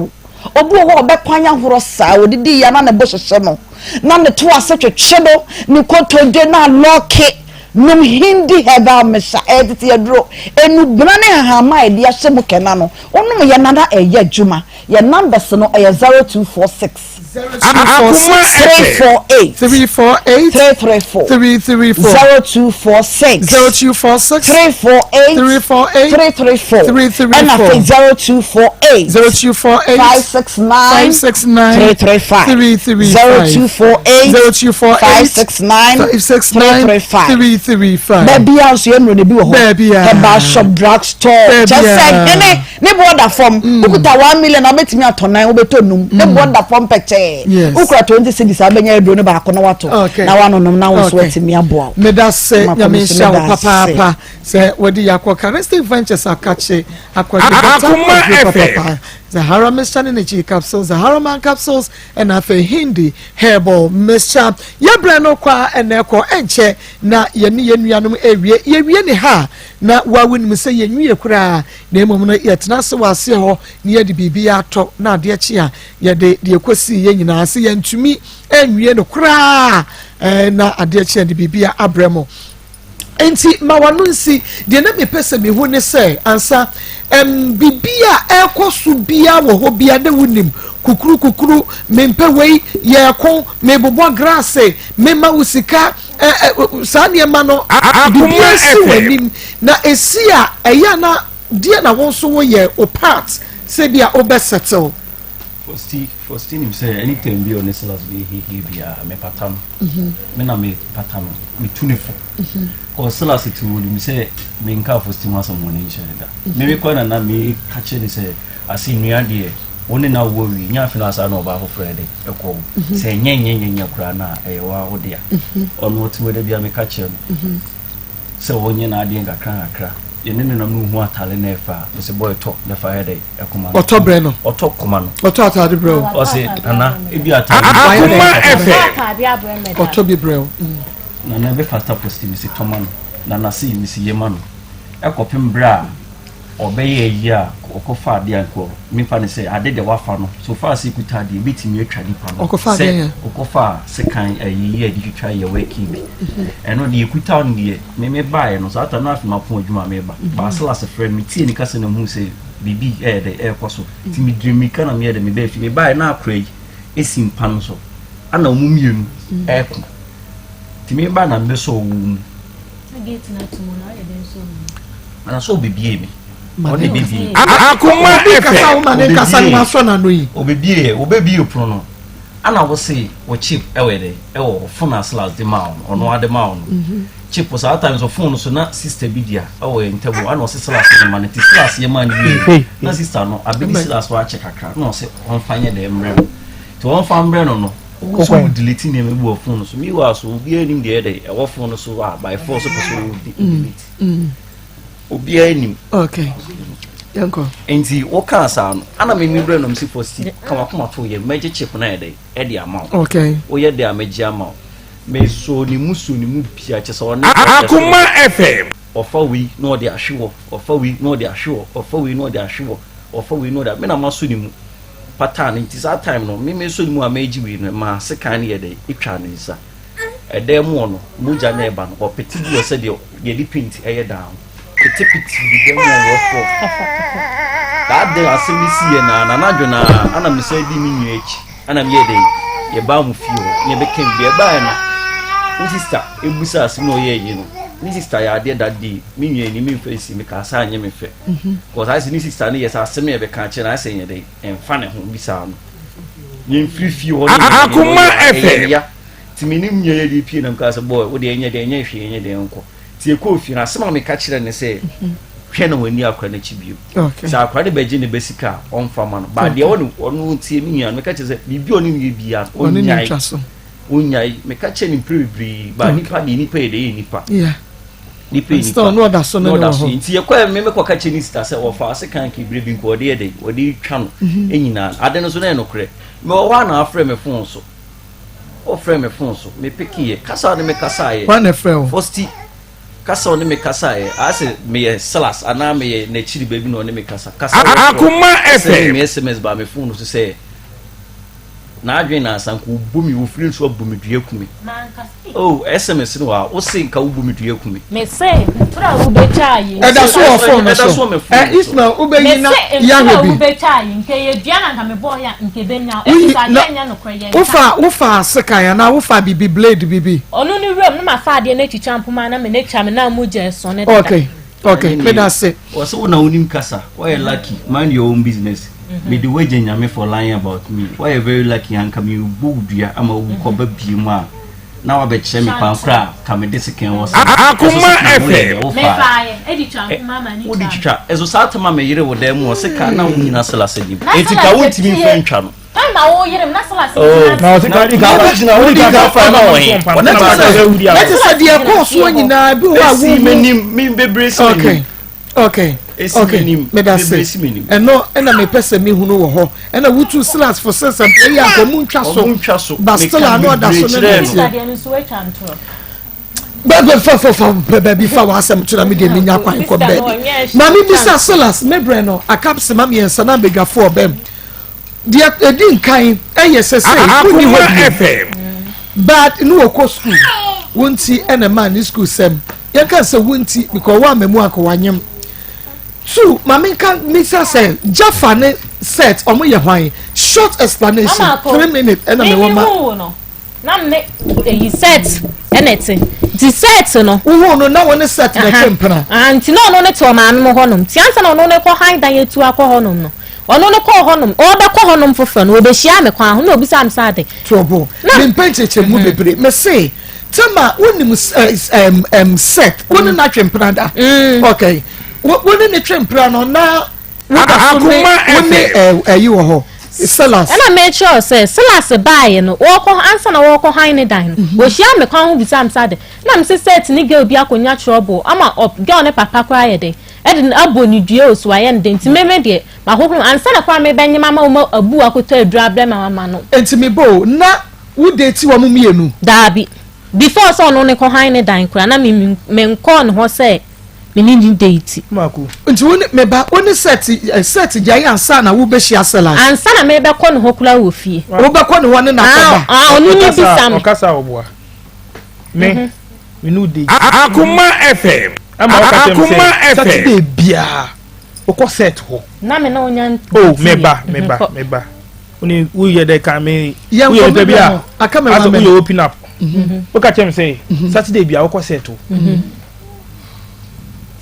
obu ho obekwanya horo saa odidi ya na ne bohwehwe no na ne to asetwetwe no ne kotode na loke num hindi heba mesha editi adro enu brane ha ma edi ahye mu kena no onum ye nada eye adwuma ye numbers no eye 0246 348 334 0246 348 334 and after 0248 569 335 0248 569 335 baby house you know ne bi wo ho heba shop drugstore just say ne border form ukuta 1 million abetimi atonan wo betonum ne border form pecture ukura 20 cities abenya edro ne ba ko na wato na wanonom na wo so atimi aboa me da se nyame sha papa se wodi yakwa resting ventures akache akwa Akoma FM Zahara Mr. Energy capsules, Zahara Man capsules, and afe hindi herbal Mr. Yabrano kwa eneko enche na yeni yenuanum ewie yewie ne ha na wawun mu se yenwie kura na emom no yetna se wase ho ne yedi bibia ato na ade echi a yede de ekosi ye nyina se yentumi enwie no kura na ade echi de bibia abremo enti mawanunsi de na mepese me hu ne se ansa bibia ekosu bia wo ho bia de wunim kukuru mempe wei ye ko mebobo grass mema usika sane ma no bibia si wanim na esia eya na dia na wonso wo ye o part se bia obesettle for Steve him say anything be honest as be he be me patam me na me patam me tunifo ko sala se tu me say me nka for Steve was someone in sheda me ko na me catch ni say asi nua de woni na wo wi nya fi na asa na oba ho frede e ko say nyenyenyenye kura na e wa ho dia ono ti we de bia me catch no say wonye na ade nkakra yene ne nam no hu atale na efa se boy top na fa head Akoma oto bre no oto koma no oto atade bre o se ana e bi atade Akoma FM oto bi bre na be fasta post mi se toma no na se mi se yema no ekopem bra obeye yi a okofa ade anko mi fa ne se ade de wafa no so far se kuta de betimi atwa dipa no okofa se kan ayi ade twitwa ye weki bi eno de kuta on de me bae no so ata na afi mapon adwuma me ba sala se friend mi tie ni kase na hu se bibi de koso ti mi dream mi kana me de me ba fi me bae na akra yi esim pan so ana omumienu eko ti me ba na me so gate na tomorrow ya den so ana so bebie mi oni bebie Akoma kasa wo FM mane kasa no aso na no yi obebie pro no ana wo say wo chip ewede ewo phone as last the man ono ade man chip so at times of phone so na sister bidia ewo entebo ana wo say last the man ti last ye man wi na sister no abedi last wa check akra na wo say on fanye de emre to on fa mbre no so delete ni me bu phone so mi wa so obi anim de ede ewo phone so by force so delete obi anim okay yanko enti wo ka sa no ana me mi bre no msi fosti kama kuma to ye meje chip na ede ede amount okay wo ye de ameje amount me so ni mu bia che so na Akoma FM ofa wi no de ahwewo ofa wi no de ahwewo ofa wi no de ahwewo ofa wi no de me na maso ni mu pattern nti sa time no me so ni mu ameji wi no ma se kan ye de itwa ne nsa ede mu no muja na eba no opeti bi o se de ye di paint eye down petipiti bi dem wo fo that day asemi sie na dwona ana me say di mi nyu echi ana me ye de ye ba mu fio ye be kem bi e ba na sister ebusa asemi o ye yi no ni sister ya de that day mi nyu ni mi face mi ka sa anye me fe because I see ni sister ni yes asemi e be ka che na say ye de emfa ne ho bisa no ye free fio ho Akoma FM ya timinim nye ye di pie na ka say boy wo de enye hwe enye de nko tie ko fi na asema me ka kire ne say hwe na wani akwa na chibio okay sa akwa de beji ne besika on fama no ba de onu tie mi nua me ka kire say bibi oni mi bia onyai me ka kire ni pribri ba nipa de nipa e de nipa yeah nipa ni still no da so no nti ye me kwa ka kire ni sister say ofa ase kan ki brebi nko de de odi twa no enyina ade no so na enokre me o wa na afre me phone so o frame me phone so me pikie kasa ne me kasa ye one friend fosti kasa on me kasa e ase me salas ana me na chiri baby no me kasa Akoma FM me SMS ba me phone so say na adwen na sanku bumi wo free so bumi dua kumi oh SMS no wa wo say nka wo bumi dua kumi me say pra wo be chai e da so o phone so Ismail ubeyi na ya wo be chai nke ye dua na nka me boy ya nke benya e sa denya no kroye wo fa seka ya na wo fa bibi blade bibi onu ni room no ma fa de na chicha mpoma na me na cha me na mu je so ne okay me da say wo say una unim kasa why you lucky mind your own business me the way nyame for lying about me why you very lucky and come you budua ama wo ko ba biemu a na wa be che me pa kra ka me disiken wo say Akoma FM me fa ye e di cha mama ni wo di chicha ezo satama me yire wo da mu o se ka na wo nyina sala sedi etika wo ntimi mfa ntwa no na wo yire na sala oh na o se ka di ka fa na wo yi wona let us say the course one nyina bi wo awu me bebre si okay me da say eno na me pese me hunu wo ho ena wutu slash for sense and play ya mu ntwa so but still no da so na bebe fa baby fa wa asem tuna me de nya kwan ko baby na me bisa slash me bre no akapse ma me ensa na bega for bem de edin kan eye se kuni ho FM but no wo school wonti ena man ni school sem ya kan se wonti because wa memu akowanyem two mama can misa say Jaffa ne set omo ye hwan short explanation 3 minutes and me woman na me e set anything the set no wo no na won set na kempana anti no ne to ma no honom ti ansa no ne ko han dan etu akọ honom no ono ne ko honom o be ko honom fofo no obehia me kwa ho na obisa am sa de trouble me pencheche mu bebre me say tama wonim set won na twempana da okay woni ne twempra no na Akoma FM you ho Silas and I made sure say Silas buy no wo answer na wo ko han ne dan wo hia me kwan ho bisa am sade na me say set ni girl bi akonya trouble ama girl ne papa kwa ye de edin abo ni dua osu aye ne nti meme de ma hohun answer na kwa me benye mama wo abu akoto adura bre mama no enti me bo na wo date wo mu mienu dabi before so no ne ko han ne dan kura na me nko ne ho say menini date maku nti woni meba woni set jai ansa na wo be hia Silas ansa na me be ko ne ho kula wo fie wo be ko ne woni na koba onu ni bisam okasa oboa me no date Akoma FM Akoma FM bia okọ set ho na me na onya oh meba oni wo ye de ka me wo ye de bia akama wo ye open up o ka chem say Saturday bia okọ set ho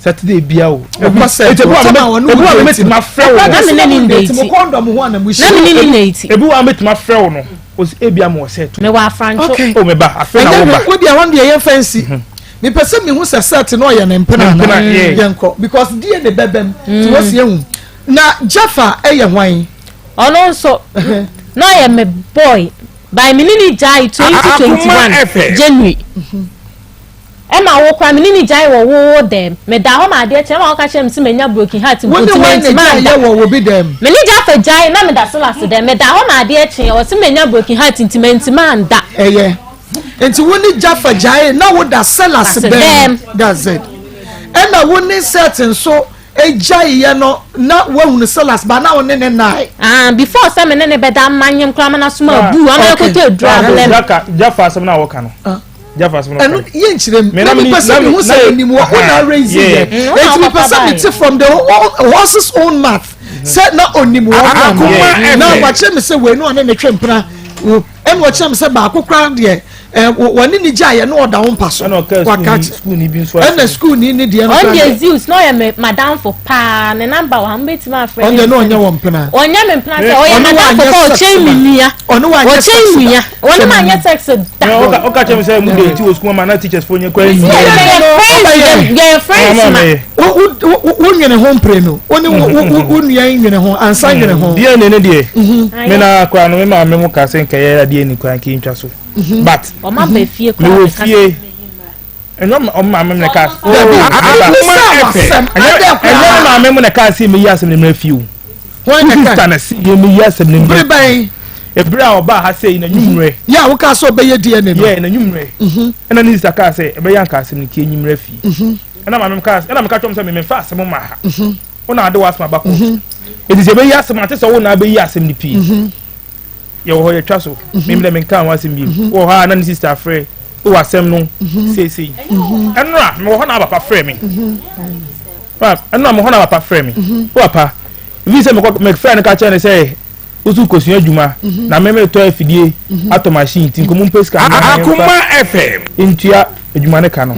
Saturday bia o ebu wa met ma frɛ wo na me ne ndate mo condom ho na mo na me ne ndate ebu wa met ma frɛ wo no o ebia mo set me wa francho o me ba afɛ na wo ba wo dia hon de ye fancy me pese me hu se set no ye ne mpena na yenko because die ne bebem ti wo se hu na Jaffa eye hwan ono so no ye me boy by me ni jai 2021 January Emma wo kwa me ni jai wo dem me da ho ma de che ma wo ka chem se menya broken heart intimate man ya wo bi dem me ni Jaffa jai na me da Silas dem me da ho ma de che o se menya broken heart intimate man da enti woni Jaffa jai na wo da Silas dem that's it Emma woni certain so ejai ye no na wahunu Silas ba na woni ne nai before say me ne be da manyem kra ma na suma bu ama ko te drum Jaffa asem na wo ka no Jaffa asem na enu ye nchire me person who say ni mo na raise here it me person me from the horse's own mouth say na onimu na wa che me say we no na twempra enu wa che me say ba akokra de wani ni jaye no oda won paso waka school ni bi nso na school ni de no on the zeus no ye madam for pa ne number wa mbeti ma friend on no onya won pena onya me pena say o ye madam for o che minia ono wa o che minia woni ma nya sex da o ka che me say mu de ti o school ma na teachers for nya kwa ni ye friends ma wo nwene ho mpre no oni wo nua nwene ho ansa nwene ho die ne die me na kwa no me ma me mu ka se nka ye die ni kwa ki ntwa so but o ma be fie kwa me fie eno ma me ne ka ma me mu ne ka se me yi asem ne me fie wo ne ka na se me yi asem ne me ban ebra oba ha sei na nwumre ya wo ka so be ye die ne no ye na nwumre ena ni saka se ebe ya nka asem ne ki nwumre fie ena ma me ka ena me ka twom se me fa asem ma ha ona ade wasma bako edi se be yi asem ate se wo na be yi asem ne pie ye wo ye twa so me me kan wasem bi wo ha na ni sister frɛ wo asem no sei enra me wo na papa frɛ me pa enra me wo na papa frɛ me wo papa vi se me frɛ ne ka che ne say usu kosua adwuma na me to afidie ato machine tin komu peska Akoma FM intua adwuma ne ka no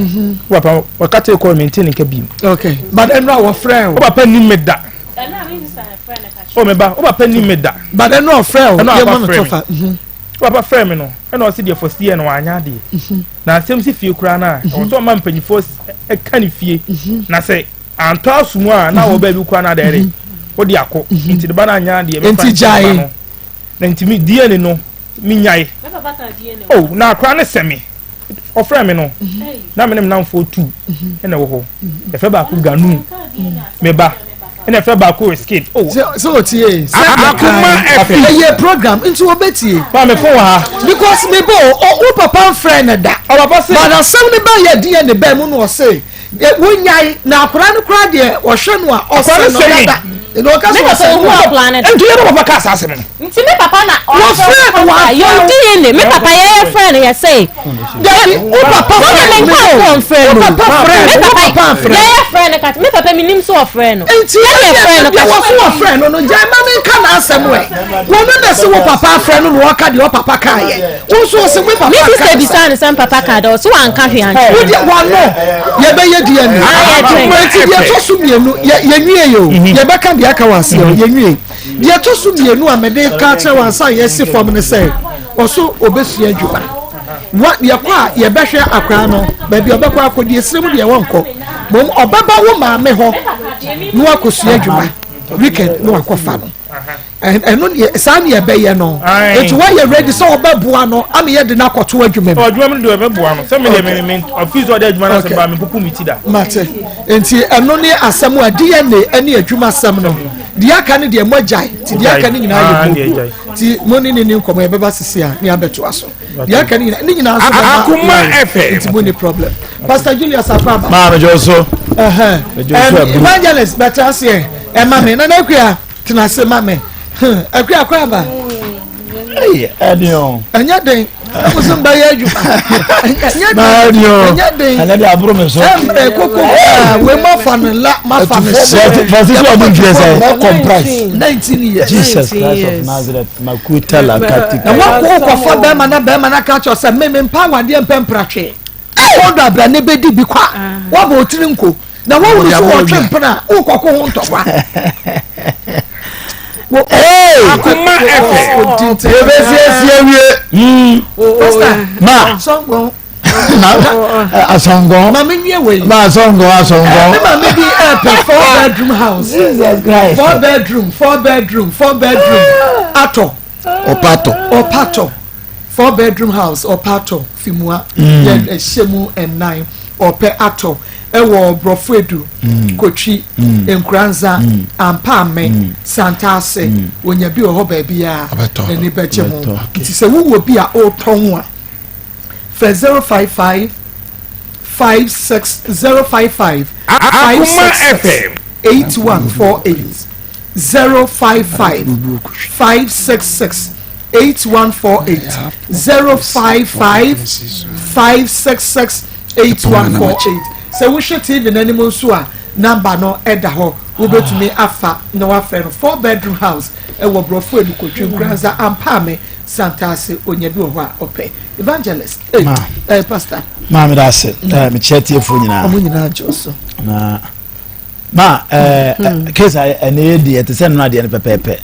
wo papa wo ka te call maintain nka bi okay but enra wo frɛ wo papa ni meda o me ba o papa ni meda but enra frɛ wo ye ma to fa papa frɛ me no ena o se de first year no anya de na asem si fie kura na o so ma mpanyifo e ka ni fie na se anto asumu a na wo ba bi kura na dere o di akọ nti de ba na anya de me nti jai na nti mi die ne no mi nyai oh na kura ne semi o frɛ me no na me nam fo 2 ena wo ho e fe ba ku ganu me ba ena fe ba ku skate oh so tie Akoma FM ye program into obetie ba me fo ha because me bo o papa friend da o papa say but asem ne ba ye die ne ba mu no say wo nyai na akora ne kura de wo hwe no a o say no da no ka so wo planet nti ye papa ka sa asem nti me papa na wo friend wa yo DNA me papa ye friend ye say daddy o papa friend ye friend ka me papa minim so friend no nti ye friend ka wo friend no jai ma me ka na asem we wo no na se wo papa friend no wo ka de wo papa ka ye wo so se me papa me sister bi san san papa ka do so wan ka hwe an wo de wo no ye be ye die ni nti ye to so mienu ye nwie yo ye be ka de aka wase ye nwie ye to so mienu a me de ka che wansa ye si form ne say oso obesua adwuma wa ye kwa ye behwe akra no ba bi obekwa akodi esrem de wonko mom obaba wo ma me ho no akosua adwuma weekend no akofa no eno sa ne ye be ye no eti wa ye ready so obabua no am ye de na akoto adwuma me adwuma me de obabua no se me de me office order adwuma na se ba me popu mi ti da mate enti eno ne asem a DNA ene adwuma asem no di aka ne de mogai ti di aka ne nyina ye boku ti moni ne nkomo ye beba sisi a ne abeto aso di aka ne nyina aso Akoma FM ti moni problem Pastor Julius Afaba ma no joso evangelist better say e ma me na na akua tinase ma me akua akwa ba Adion. anya den amusun ba ye adwuma anya den Ana de aburo me so. koko we ma fan la ma fan Francis Odun Jesse comprise 19 years Jesus Christ of Nazareth makuta la katika. na wako ko fa be ma na ka cho se me mpa wade empempratwe odo abra ne bedi bi kwa wo ba otiri nko na wo wo so wo twempena wo kokko ho ntokwa Akoma FM ma songo asongo ma menwie we ma asongo ma me bi a 4-bedroom house Jesus Christ 4 bedroom ato opato 4-bedroom house opato fimua ye shemu en9 ope ato ewo brofuedu kochi enkranza ampame santase wonya bi oho ba bia na ni beche mo ti se wo bi a o ton a for 055 56055 Akoma FM 8148 055 566 8148 055 566 8148 so we should TV na animal so a number no eda ho we betumi afa na wa fe no 4-bedroom house e wo brofo edukotwe granza ampame santase onyedu ho a ope evangelist pastor ma me da se me chetie fo nyina amunyina joso na ma kesa ene di etese no ade ne pepepe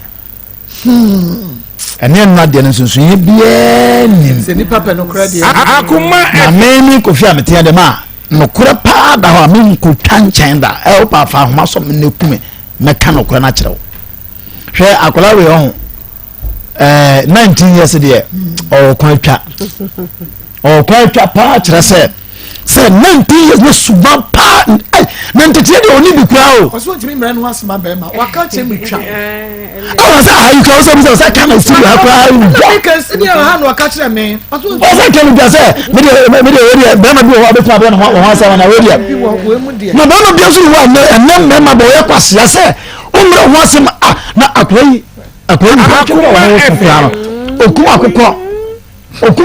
ene no ade ne sunsun bia nim se ni papa no kra dia Akoma na me kofi amete de ma no kura pa da ho me nko twanchen da e pa fa homa so me nekume me ka no kura na kire wo hwe akola we ho 19 years de o kwatwa pa kire se 19 years no suba pa na ntetie de oni bi kura o oso ntimi mra no asema be ma waka che mi twa o sa ayi ka o sa kana si ha kura I can see you ha no waka kire me oso sa kana bi se me de ori be ma bi o be fa be no ho sa na ori we mu de na be no bi so wa na me ma bo ye kwase ya se o mra ho asema na akwai okuma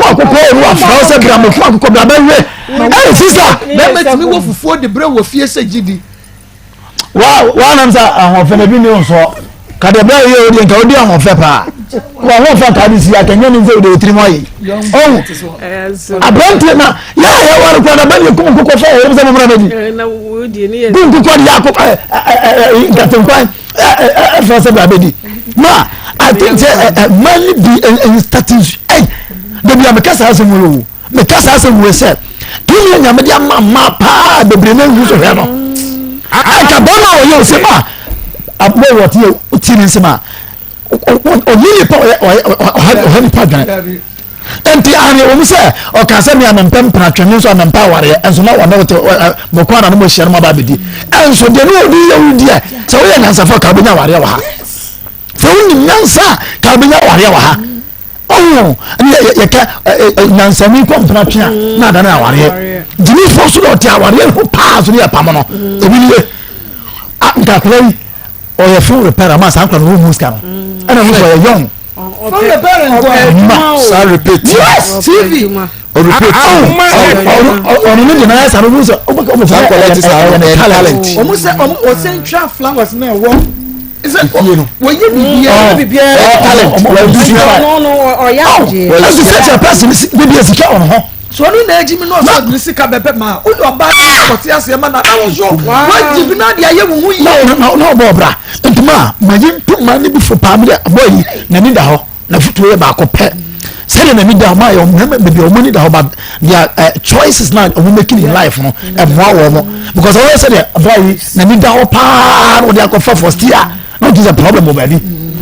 akoko ru afra se gram okuma akoko bra ba we sister be metimi wo fufuo de bre wo fie se gidi wa nam sa ahon fe na bi mi nso ka de bra ye odi nka odi ahon fe pa wa ho fa ka bi si akanya ni ze de otiri mo yi abranti na ya wa ko na ba ni kuma akoko fa o se mo mra meji na wodi ni bu ku ko ya akoko ngaten kwa fa se bra bedi ma I think money be starting they be a casa as a mulu me casa as a we said tuni nya me dia mama pa de bre na ngu so hwe no aka bona o yo se ma abo what you tini se ma o ni pa o ni pa gan enti ani o mu se o ka se me amempem pra twene so amempa ware enso na wona wote mo kwa na mo hye no ba bedi enso de no odi ye udi e se wo ye nyansa fa ka bonya ware wa ha se wo ni nyansa ka bonya ware wa ha oh ye ka nyansa mi ko mpra twea na da na ware dimi fo so do ti aware ho pa so ni apam no ebi ni nka klai o ye phone repair ma sa nkwa no mu ska no ana mo for young for the parents sa repeat yes TV o repeat o no ni na sa no mu so o fa quality sa talent o mu se o central flowers na wo is it when you be talent no or ya je as you say a person be be secure on ho so no na ejimi no so ni sika bebe ma o do ba ko ti ase ma na wo so wa jibi na dia ye wo yi no bo bra ntuma ma yintu ma ni bi fo pa me boy na ni da ho na futu ye ba ko pe say na mi da ma yo me be o money da ho ba their choices now o making in life no e mo awo mo because I always say boy na mi da ho pa no dia ko for first year no is a problem obedi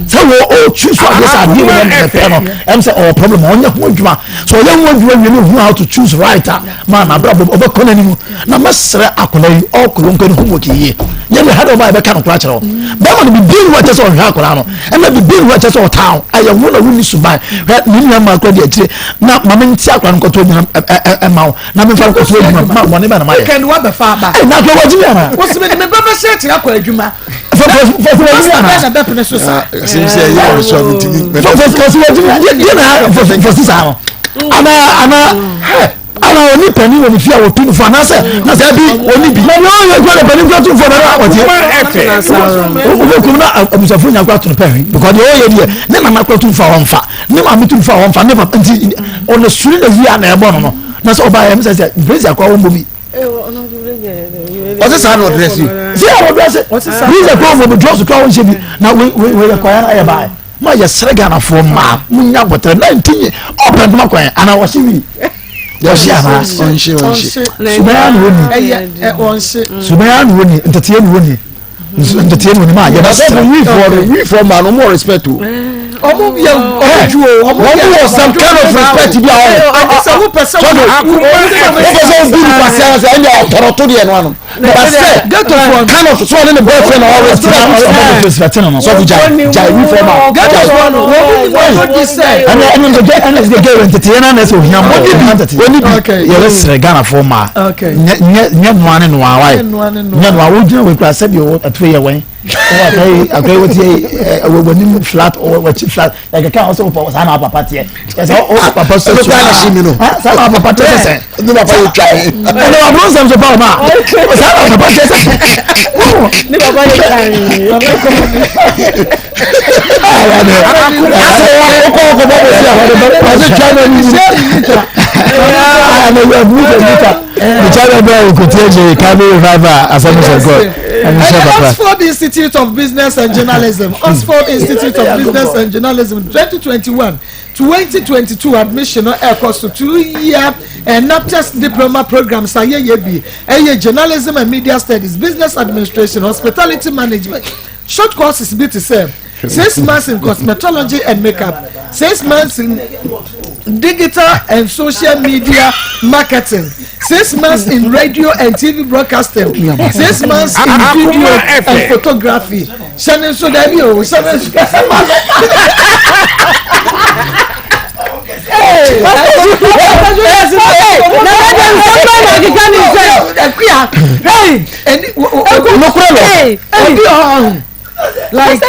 so we choose what this are dealing with the no am say our problem on your home so you want you know how to choose right man abra obo konani mu na masra akola yi okolo nkoni homo kiye ye me hado ba be kan kura kire ba ma be bin wa chese o hwa akola no e ma be bin wa chese o town aye wo na wuni suban ni nua ma akora de akire na ma nti akola nko to nyina e ma na me fa nko to nyina ma mo ne ba na ma ye can wa be fa ba na ko waji na wo se me be set akola adwuma na be pene so sa seems say you are so meeting ana oni pani woni fia wo tun fo na se bi oni bi na yo go le pani go tun fo na o ti o ko na abusafo nya kwa tun pe because the o ye die ne mama kwa tun fo ho mfa ne mama tun fo ho mfa ne papa nti on suri na wi na e bo no na so ba ya me se bezi akwa wo mbo bi What's this hand address you? See how address it. What's this? He's a problem with drugs to call him. Now we acquire I buy. My Sregana for ma, Munya, but 19 open my coin, and I was seeing. Yes, Subayan Winnie, entertain Winnie. Entertain Winnie, man. That's we for man, no more respect to. Some kind of respect to be flat or what flat like a cow also for Sana Papa. Yes, oh, Papa, so Sana Papa. No, Papa, try. No, I'm not some about ma. Sana Papa. Oxford Institute of Business and Journalism. Oxford Institute of Business and Journalism 2021-2022 admission air course to 2-year and not just diploma programs journalism and media studies, business administration, hospitality management. Short courses be to say 6 months in cosmetology and makeup, 6 months in digital and social media marketing, 6 months in radio and TV broadcasting, 6 months in video and photography. Shannon so that you like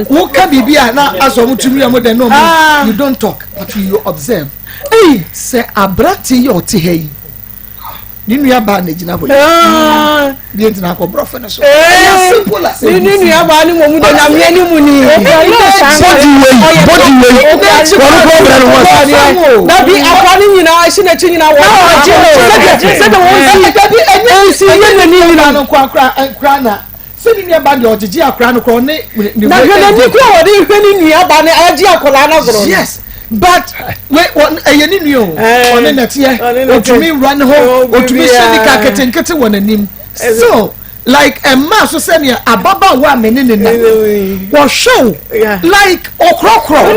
who can be now as you don't talk but you observe. Hey, say abrati your tea. Ninu ya ba na gina boy. Bi entina ko brofo na so. Simple as. Ninu ya ba ni mo mu na me ni mu ni. Body way. Na bi akwani nyina ahye na chi nyina wo. Say the one see enyi nyina no kwa na. Say ni ba de ojeji akra no ko ne. Na ni kwa wo de hwe ni nua ba ne aji akola na goro. Yes. But wait, one a yenio on in that year, to me run home, or to me send the cat one and him. So, like a mass of senior, a baba woman in the was show like okro. I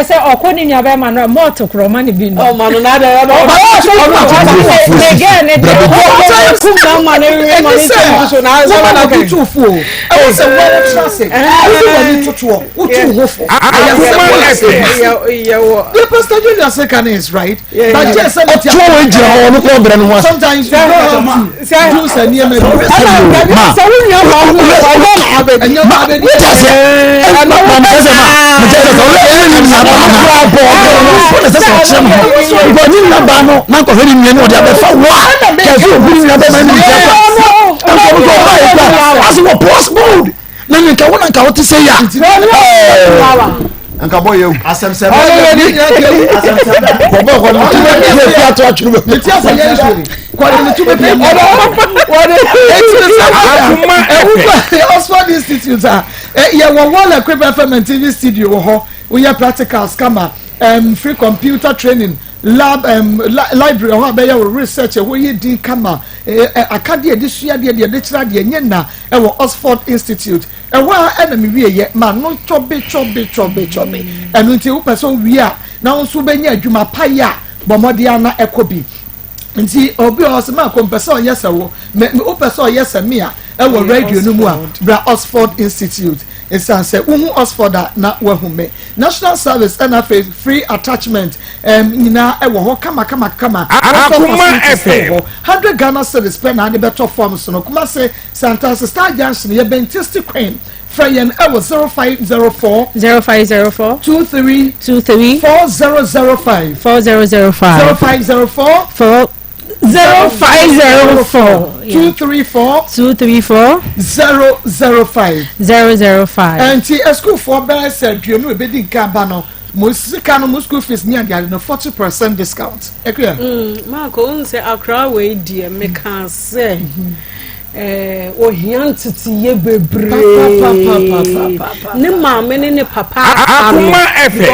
say, or calling your man, more to Romani being. Oh, man, another again. The pastor Junior second is right, but just sometimes you don't have Anka boy you asem se Oxford Institute TV studio we have practicals free computer training lab library research we din kama akade this year the lecturer the nyena Oxford Institute enemy we man no chobe enu nti wo person we a na nso benya adwuma paya bomodia na ekobi nti obi osema kompesa oyesa wo me opesa oyesa me a radio no mu a bra Oxford Institute say uhu Oxford na wahume national service and free attachment nyina ho kama Akoma FM 100 Ghana cedis per na better forms no kuma say Santa Star Junction ye Bentist Queen Frayen 0504 23 4005 0504 234 005 and a school for better said you know bedding cabano most school fees near the 40% discount. Marco say Accra way dear me can say ohia ntitiye bebre ne maame ne papa Akoma efe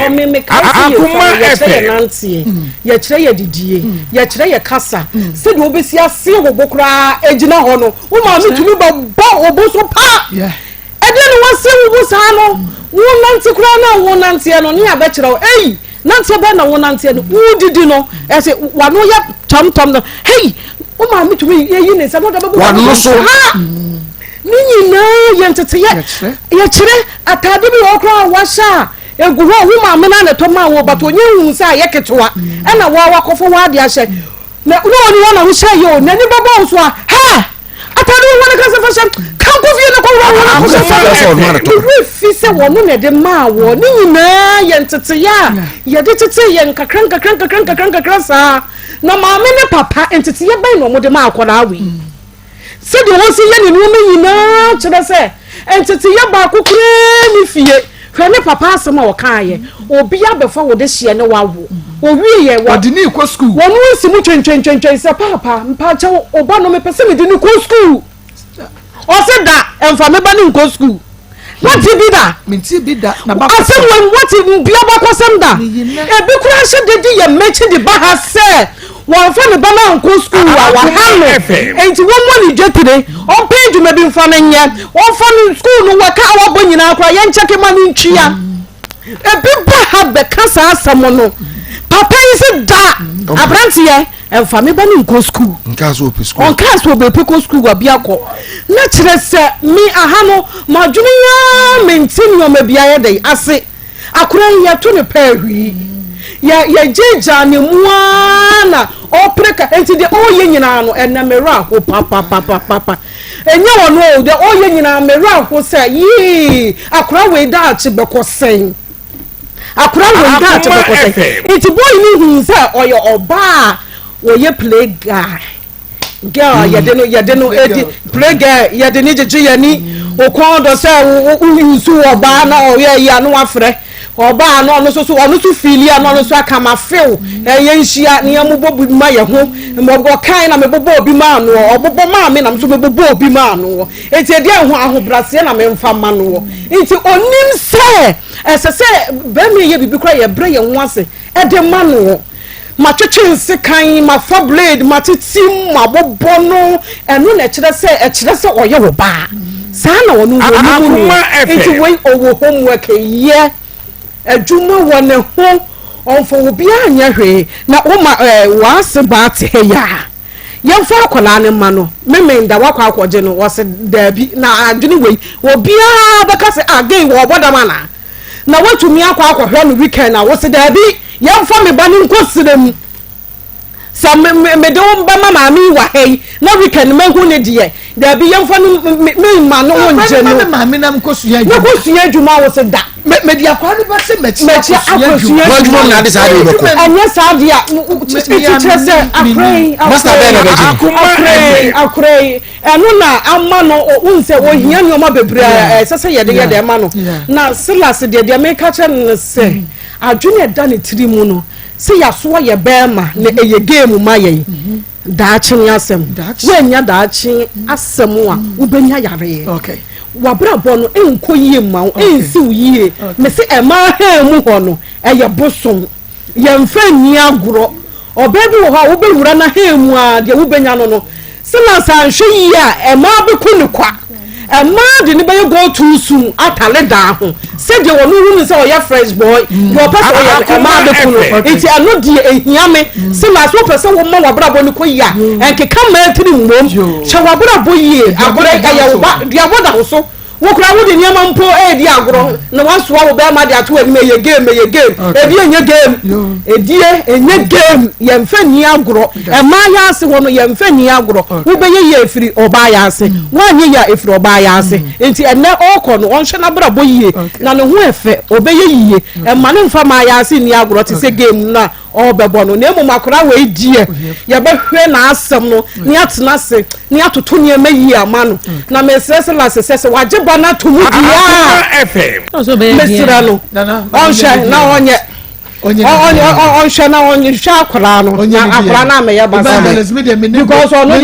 Akoma efe nantie ye kire ye didie ye kire ye kasa se de obesi ase obokra ejina ho no wo maame tumi ba oboso pa ede no wase wo sa no wo nantie kra na wo nantie no ne abekire ei nantie ba na wo nantie no wo didi no ese wa no ya tom no hey o ma mi tumi ye ne se no da be wa no so ni nyina ye ntete ye kire atade bi wo kra wa sha egu ho wo ma me na ne to ma wo bato nye hu sa ye ketwa e na wa wakofo wa de ahye na no oni na wo sha ye na ni baba so a ha atade wo na kasa fa sha kan ko fi ne ko wa na ko fi se wo no ne de ma wo ni nyina ye ntete ye de tete ye nkakran sa na maame ne papa entiti ye ban no mo de ma akola awi se de won si ye ne no me nyina kire se entiti ye ba kokure ni fie hwe ne papa asema wo kan ye obi abefa wo de hie ne wawo owi ye wo de ni ko school won si mu twen se papa mpa cha oba no me pese me de ni ko school o se da emfa me ba ni ko school what be da minti bi da na ba asem what bi aba ko sem da e bi kura hye de di ye mechi de ba ha se won fa me ba na nko school wa ha no enti won mo ni jetire on page me bi mfa na nya won fa ni school no wa ka wa bo nyina akwa ye ncheke ma ni ntwia e bi ba ha be kasa asem no papa is da abrantie emfa me ba ni nko school nka so pe school on ka so be pe ko school wa bia ko na kire se mi aha no ma dwuni ya mentini o ma bia ye dai ase akura ya to ne pa hwi ya jeja ne muana o preka enti de o ye nyina no ena mera ko papa enya wono de o ye nyina mera ko se yi akura we da achi be ko sen akura we da achi be ko sen enti boy ni hu se oyo oba wo ye play guy girl yede no edi play girl yede ni jeje yani okondo se usu oba na o ye ya no afre oba na no so filia no so aka ma feel ye nhia ne am bobu ma ye ho mo kan na me bobo obi ma no obobo ma me na me so me bobo obi ma no enti e dia ho ahobrase na me mfa ma no enti onim se se be me ye bibi kra ye bre ye ho ase e de ma no ma twetwense kan ma fa blade ma titim ma bobo no enu na kire se oye wo ba sa na wonu wo enti we owo homework ye adwuma wone ho onfo obi anya hwe na wo ma wase ba te ya yemfa akola ne ma no memenda wakwa akwoje no wose dabi na adwene we obi a beka se again wo bodama na watumi akwa akohwe no weekend na wose dabi yemfa me ba ne nkosirem sa me de wo ba mama mi wa hei na weekend me hu ne de dabi yemfa me ma no wonje no mama mi na mkosuya na kosuya adwuma wose da me dia kwa ni ba se mechi adwuma na de sa de beko anya sa dia se master ben na beji akrai enu na ama no unse wo hia ni o ma bebre sese ye ma no na silas de me ka che no se adwene da ne tiri mu no se ya so ye bema na eye game ma ye daachi asem wenya daachi asem a ubenya yare okay wabra bono enko yie ma ensi yie me se e ma ha mu ho no eye bosom ye mfa ni agoro obebi wo ha wo bewura na ha mu a de wo benya no sina san hwe yie a e ma be ku ne kwa e ma de ne be go to sun atale da ho se de wo no hu se o ya fresh boy yo pese o ya e ma be ku no enti ano die ehia me sina so pese wo ma wabra bono ko yia enke ka ma tiri mmom hwe wabra bo yie agoro ya wo ba dia boda ho so wokura wodi niam mpo di agoro na wansoa wo be ma de ato ani ye game ebi enye game enye game ye mfa ni agoro e ma ya ase wo no ye mfa ni agoro wo be ye efiri oba ya ase wanye ya efiri oba ya ase enti enne okọ no won hwe na bra bo yie na ne ho efe obe ye yie e ma ne mfa ma ya ase ni agoro te se game na o bebo no na emu makora we die ye be hwe na asem no ni atena se ni atoto ni emayi amano na mesese la sese waje bana to mu dia FM mesira no on she na onye on shana on shakrano akrana me ya basa because on no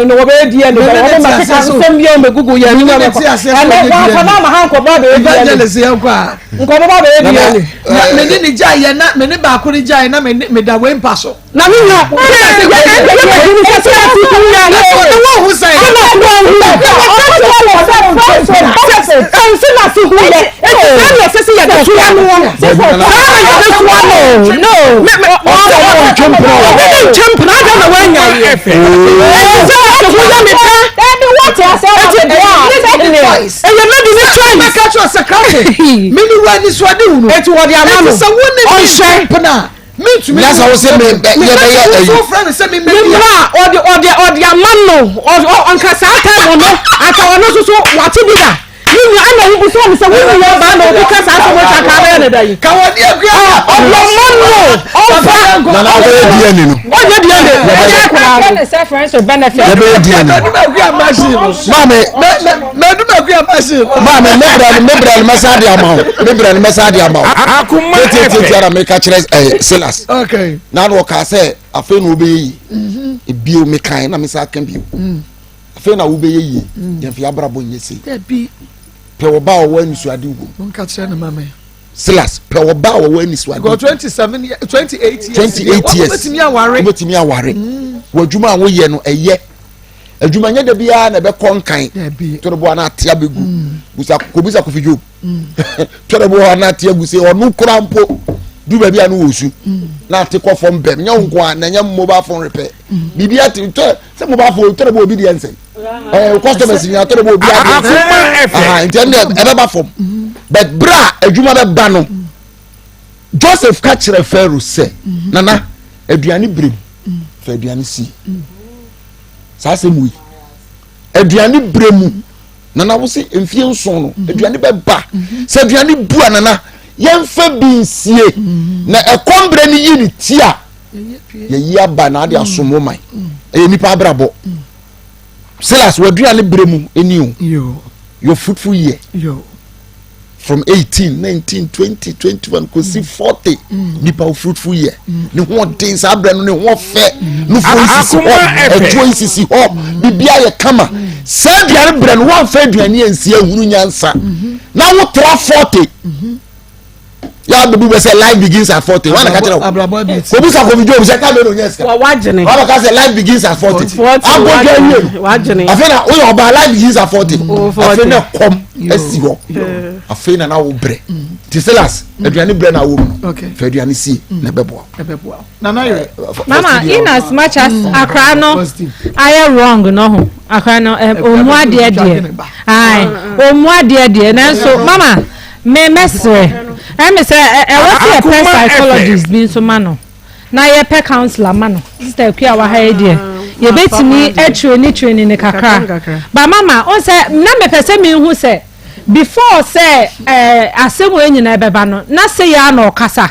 no be die no ma ka so mi o me gugu ya ni ma ko and ma han ko ba be die nko ba be die me ni ja ye na me ni ba ko ni ja ye na me da we mpaso na me nya That's how say me so friend say me or the amano on kasa time no aka ono so wati bi da you ana wu so me say we no ba no because asa mo ta ka be ne dai ka woni agua na na we die ni no o je die ne the reference or benefit we be die ni agua machine mame me do agua machine mame me bra ni mesa di ama Akoma tete ara me ka kire Silas okay na no ka say afi no be yi ebio me kan na me sa kan bio afi na wo be yi ye fi abrabo nyese bi pe wo ba wo ani suade wo won ka kire na mama Silas pe wo ba wo ani suade go 27 years 28 years betimi aware wo djuma wo ye no eye adwuma nya da bia na be konkan torebo na atia begu busa kobisa kofijo torebo na atia guse onu krampo du ba bia no wosu na ate ko fom bem nya nko na nya mobile phone repair bibia te se mobile phone torebo obi di ense customers nya torebo obi internet e ba fom but bra adwuma be ba no Joseph Kachre Pharaoh say nana aduane brem fa aduane si sase mui aduane bremu nana wo se mfie nson no aduane be ba se aduane bu anana yemfa binsie na ekombre ni yini tia ye yi aba na ade asomo man nipa abrabo Silas waduane bremu eni o your fruitful year from 18 19 20 21 ko si 40 nipa fruitful year ni ho den sa abra no ne ho fe no fo isi ho bibia ye kama sa duane bra no wan fa aduane ansi ahuru nyansa na wo tra 40 ya bebu be say life begins at 40 wana ka tell ko busa ko video se ka me no nyeska wa jene wana ka say life begins at 40 wa jene afena wo ba life begins at 40 afena kom esi ho afena na wo bre ti Silas aduane bre na wo fa aduane si na bebo na na yere mama in as much as akra no I wrong no ho akra no omu ade ai omu ade na so mama me mesre I say I was a pet psychologist being so mano na ye pet counselor mano sister kwa wa ha idea ye betimi training ne kakra ba mama on say na me pese me hu say before say asemu enyina beba no na say ya na okasa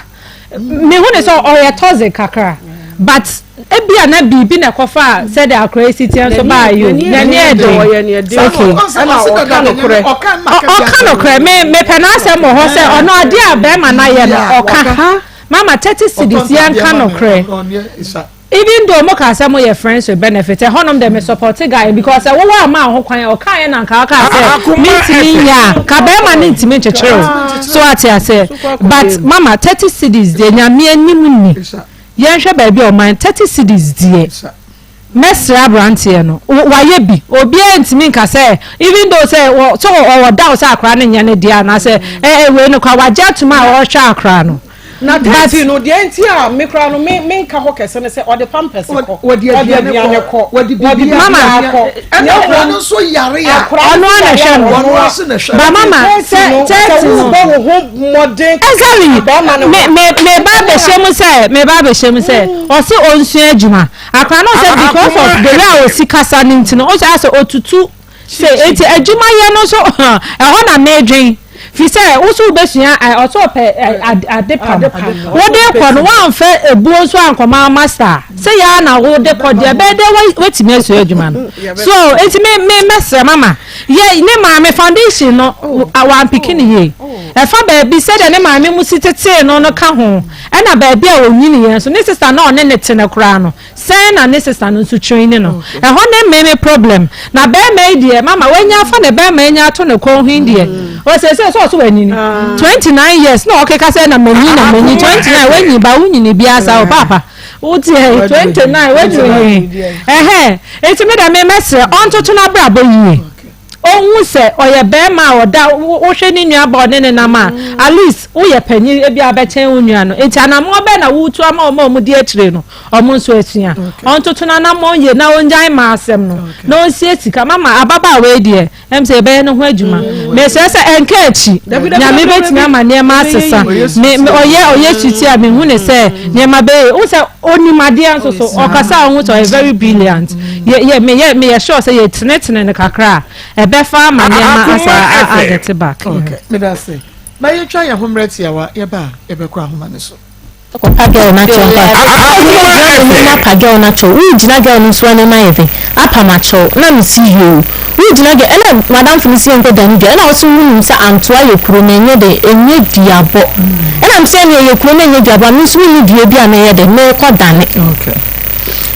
me hu ne so o ye toxic kakra but ebia na bibi na kofa said the crazy thing so ba you na ne do okay okanokre me penase mo ho say ono ade abema na ye no oka mama 30 cedis yan kanokre even though mo ka say mo your friends with benefit e honom dem support guy because wo wa ma ho kwan o kan na nka ka say meeting ya ka be ma ni ntimi chechero so ati say but mama 30 cedis de nyame anim ni yen hwe ba bia o man 30 cedis die mesra brantie no waye bi obi ntimi nka say even though say so o down say akra ne nya ne dia na say we no kwa waja tuma o hwa akra no na dati no de entia me kra no me nka ho kese ne se o de pampers ko o de aduane ko o de bibia mama ena no so yare ya ono na hwe no ba mama se no ba wo ho modern exactly me ba be shemu se o se onsu adwuma akra no se because of the way o sikasa ninti no o se ase otutu se eti adwuma ye no so e ho na medwen fi say wo so besua o so pe adepam wo de ko no wan fe ebuo so ankoma master say ya na wo de ko de be de wetime so adwuma no so eti me mesre mama ye ne maame foundation no awan pikin ye e fa ba bi said ne maame mu sitete no ka ho e na ba bi a onyini ye so ne sister na one ne te ne kra no say na ne sister no so train no e ho ne meme problem na ba me die mama wanya fa ne ba me nya to ne ko hin die o se so wanyini 29 years no okay ka say na mani 29 wanyi ba unyini bia sa o papa uti 29 wanyi eti me da me mesre onto to na bra boyi ohun se oye be ma oda wo hwe ni nua ba one ne na ma at least wo ye panyi e bia be chen nua no eti ana mo be na wutu ama o mo di atire no o mo nso atua onto to na mo ye na onjan ma asem no na onsi etika mama ababa we die em se be no ho adwuma me se enka achi nya me betimi ama ne ma asesa me oye tuti a me hu ne se ne ma be wo se onimade anso so okasa ho so very brilliant me sure say ye tene ne kakra befa manyama asa I get it back. Okay. Me da say. Na ye twa ye homreti yawa ye ba e be kwa homa ne so. Ko pagel na cho na pagel na cho u jina gel no so ne ma yeve apa ma cho na me see you u jina gel na madam Felicia nko dan gel na oso wu sa antoa ye kuro na enye de enye diabo na me say ne ye kuro na enye diabo me so wu die bia na ye de me ko dane. Okay.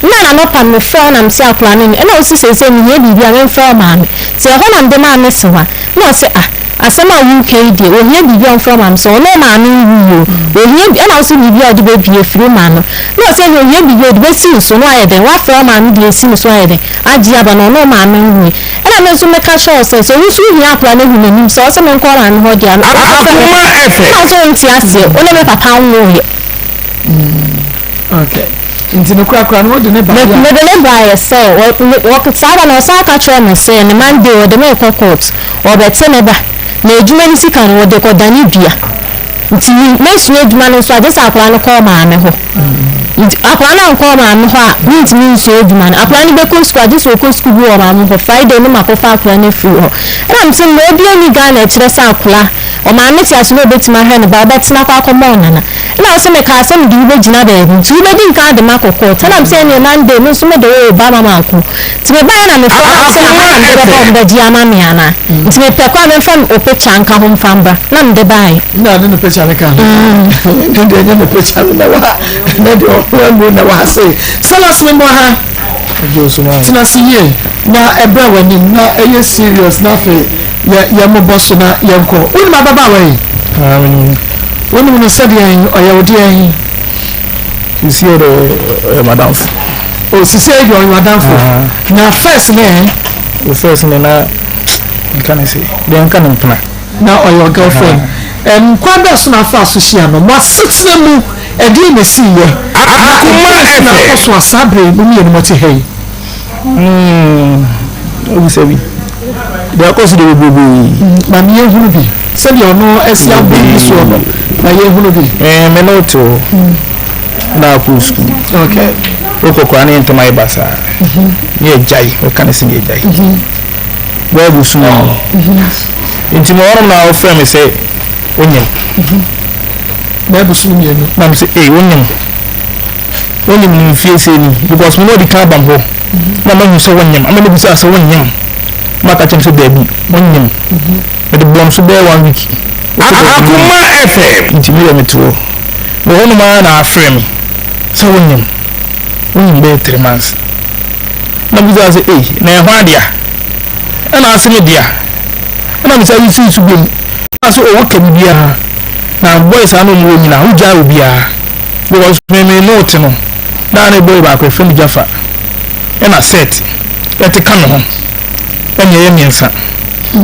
Na no pa me phone am say akura ne na o si say me ye bibia me phone ma me say ho na ndem am se wa na o say asema UK dey o here bibia from am so no ma me wu o here na o say bibia de be bie free ma no na o say no here bibia de be si so no aye den wa from am de si so aye den agi aba no no ma me wu na me so me ka show say so we so here akura ne hu nanim so o say me nko ra ne ho dia no so nti ase o le me papa nwo ye okay nti no kura no de ne ba ya me de ne ba ya say wo kitsaba na sa ka tro me say ne man de o de me court o be tene ba na ejuma ni sika no de ko dani bia nti me su ejuma no so adesa akwa no ko ma me ho nti akwa na ko ma me ho a nti ni su ejuma na akwa ni be ko school adesa ko school bi o ma me ho Friday no ma ko fa akwa na free ho na nti no obi ani ga na kire sa akwa o ma me ti aso no betima he no ba betina kwa akoma onana na o se me ka asem di be gina be nti be di nka de ma kokko tana me se ne Monday no so me de o ba mama aku ti me ba na me fa se na ma de ba mba ji ama me ana nti me pe kwa me fa o pe chanka ho mfamba na me de bai na ne pe chanka no de ne pe chanka na wa na de o na wa se salas me mo ha tina siye na ebra wani na eye serious na fe ya mo boss na yanko uni ma baba we woni mo said yan oya odi yan sisi o madam o sisi e yo madam na first ne na can I say then can mpna na oya girlfriend kwanda so na fa social no mo sitna mu e di na si ye akoma na koso asabre mu ye no mo te hey obi sabi de akoso de bobo na me hunu bi se bi ono esia bi so no na ye hunu bi me no to na ku school okay oko kwa ni ntoma ibasa ye jai o kan se ye jai bo bu sunu nti mo wona na o frame say onyem ba bu sunu ye no na me say onyem ni fie say ni because me no di ka bam ho na ma hu so onyem ama ne bu sa so onyem maka chem so baby onyem me de blom so be 1 week Akoma FM nti me me to wo hono ma na frame so onyem be 3 months na bu za say na e ho adia na aseme dia na me say isi su gbem na so o waka bia na boys anu mo nyina hu ja obia because me note no na na boy ba ko friend Jaffa na set ete kan ho enye miensa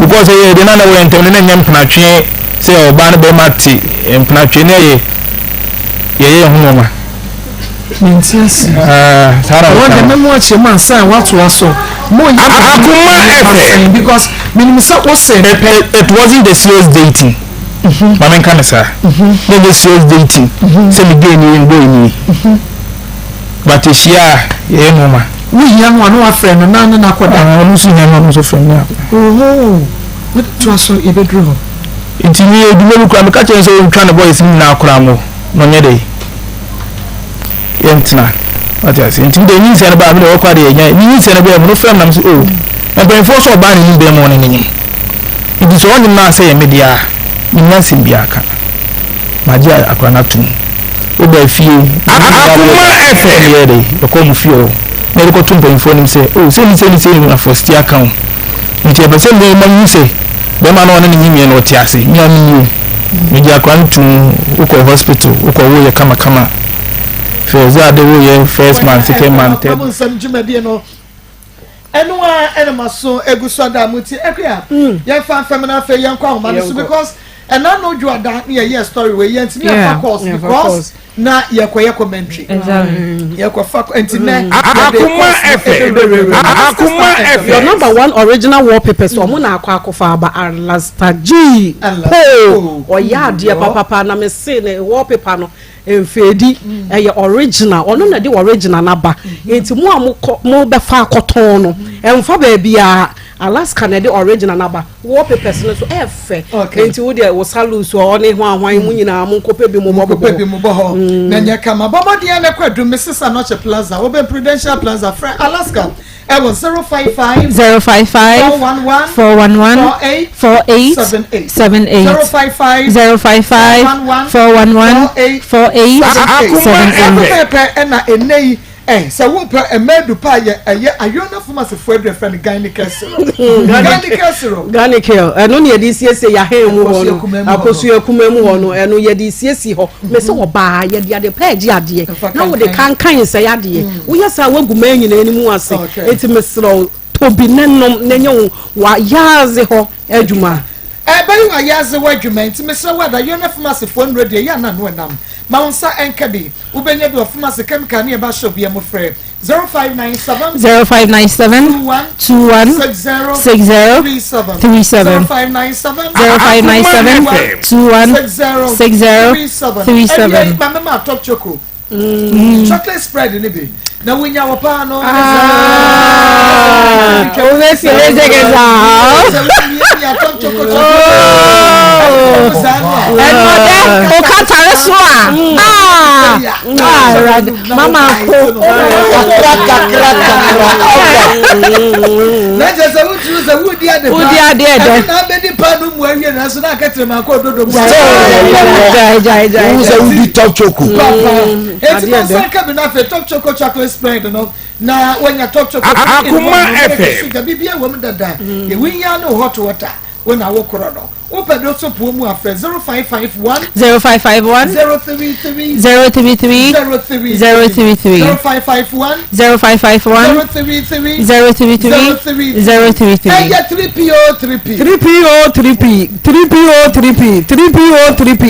because ye de na we ntem ne nyam pnatwe say oba na be mati pnatwe ne ye hu no ma Mintias Sarah what the memo che man say what was so mo Akoma FM because minimum what say it wasn't the serious dating mama kan say the serious dating say me gain you go ni but shia ye no ma we young one no friend na na koda no so nyama no so friend na what to so e bedroom intimi edumelu kwa me ka chen so twa na boys na akora mo no nye dey yentina what you say intimi dey yin se na ba me o kwa dey nya yin se na ba mo no friend na me so ben for so ba ni be mo ni it is one na say media ni nyansim biaka magia akwa na tum o ba fie Akoma FM yede ko mu fie o na ko tum pen phone say oh say ni na first account nti e be say me ma yu say be ma no ni nyimie no ti ase nya ni media akwa tum uko hospital uko wo ye kama first day wo ye first man second man third enema so eguso da muti ekua ye fan feminine fe ye kwa homa so because and I know you are that yeah story we yent me of course because na ye kwa commentary ye kwa fa entine Akoma FM your number one original wallpaper so mo na akwa akofa aba Alastair G o ya de papa na me say ne wallpaper no enfedi eye original ono na de original na ba enti mo be fa akoton no emfa ba bia Alaska na de original na ba wallpapers no so efe enti wo de wo salus o ne ho ahwan mu nyina mo kope bi mo bo ho na nya kama bobo de na kwadu Mrs. Anoche Plaza open Prudential Plaza friend Alaska it was 055 411 48 78 055 411 48 78 and na enei so wo pa emedu pa ye ayona pharmacy for the friend Ganikesiro eno ne yedi siesie ya he mu ho no akosu akuma mu ho no eno yedi siesie ho me se wo ba yedi ade page ade na wo de kankan se ade wo yesa waguma nyina enimu ase eti mesro tobi nenom nenye wa yaze ho adwuma bari wa yaze wa adwuma enti mesro wa da yona pharmacy for radio ya na no nam Maunsa Enkabi, Ubenya do Pharmacy Chemical near Bashop Yamufre 0597 21 60 37 0597 21 60 37 Mama top choco chocolate spread in it. Now when you are pano Mama chocolate spread no na when you talk chocolate Akoma FM bibia woman dada e winya no hot water when I walk around open do so po mu afre 0551 0551 033 033 0551 0551 033 033 aya 3PO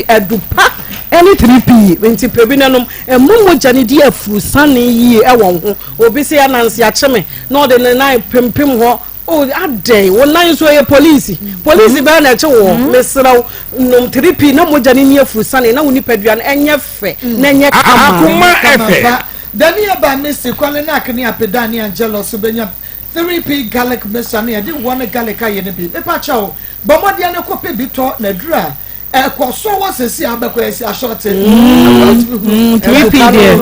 edupa any 3P wenti prebinanom emmo jani di afuru sane yi e won ho obi se anansi a cheme no de na pempem ho o adey won so ye police be na che wo mesraw nom 3P na mo jani ni afuru sane na woni padua na enye fe na enye Akoma FM dani aba mesi kwale na akini apedani angelo so benya 3P garlic mesane de one garlic aye ne bi pa chawo bomodia ne kope bi to na dura so was a see a short 3P there.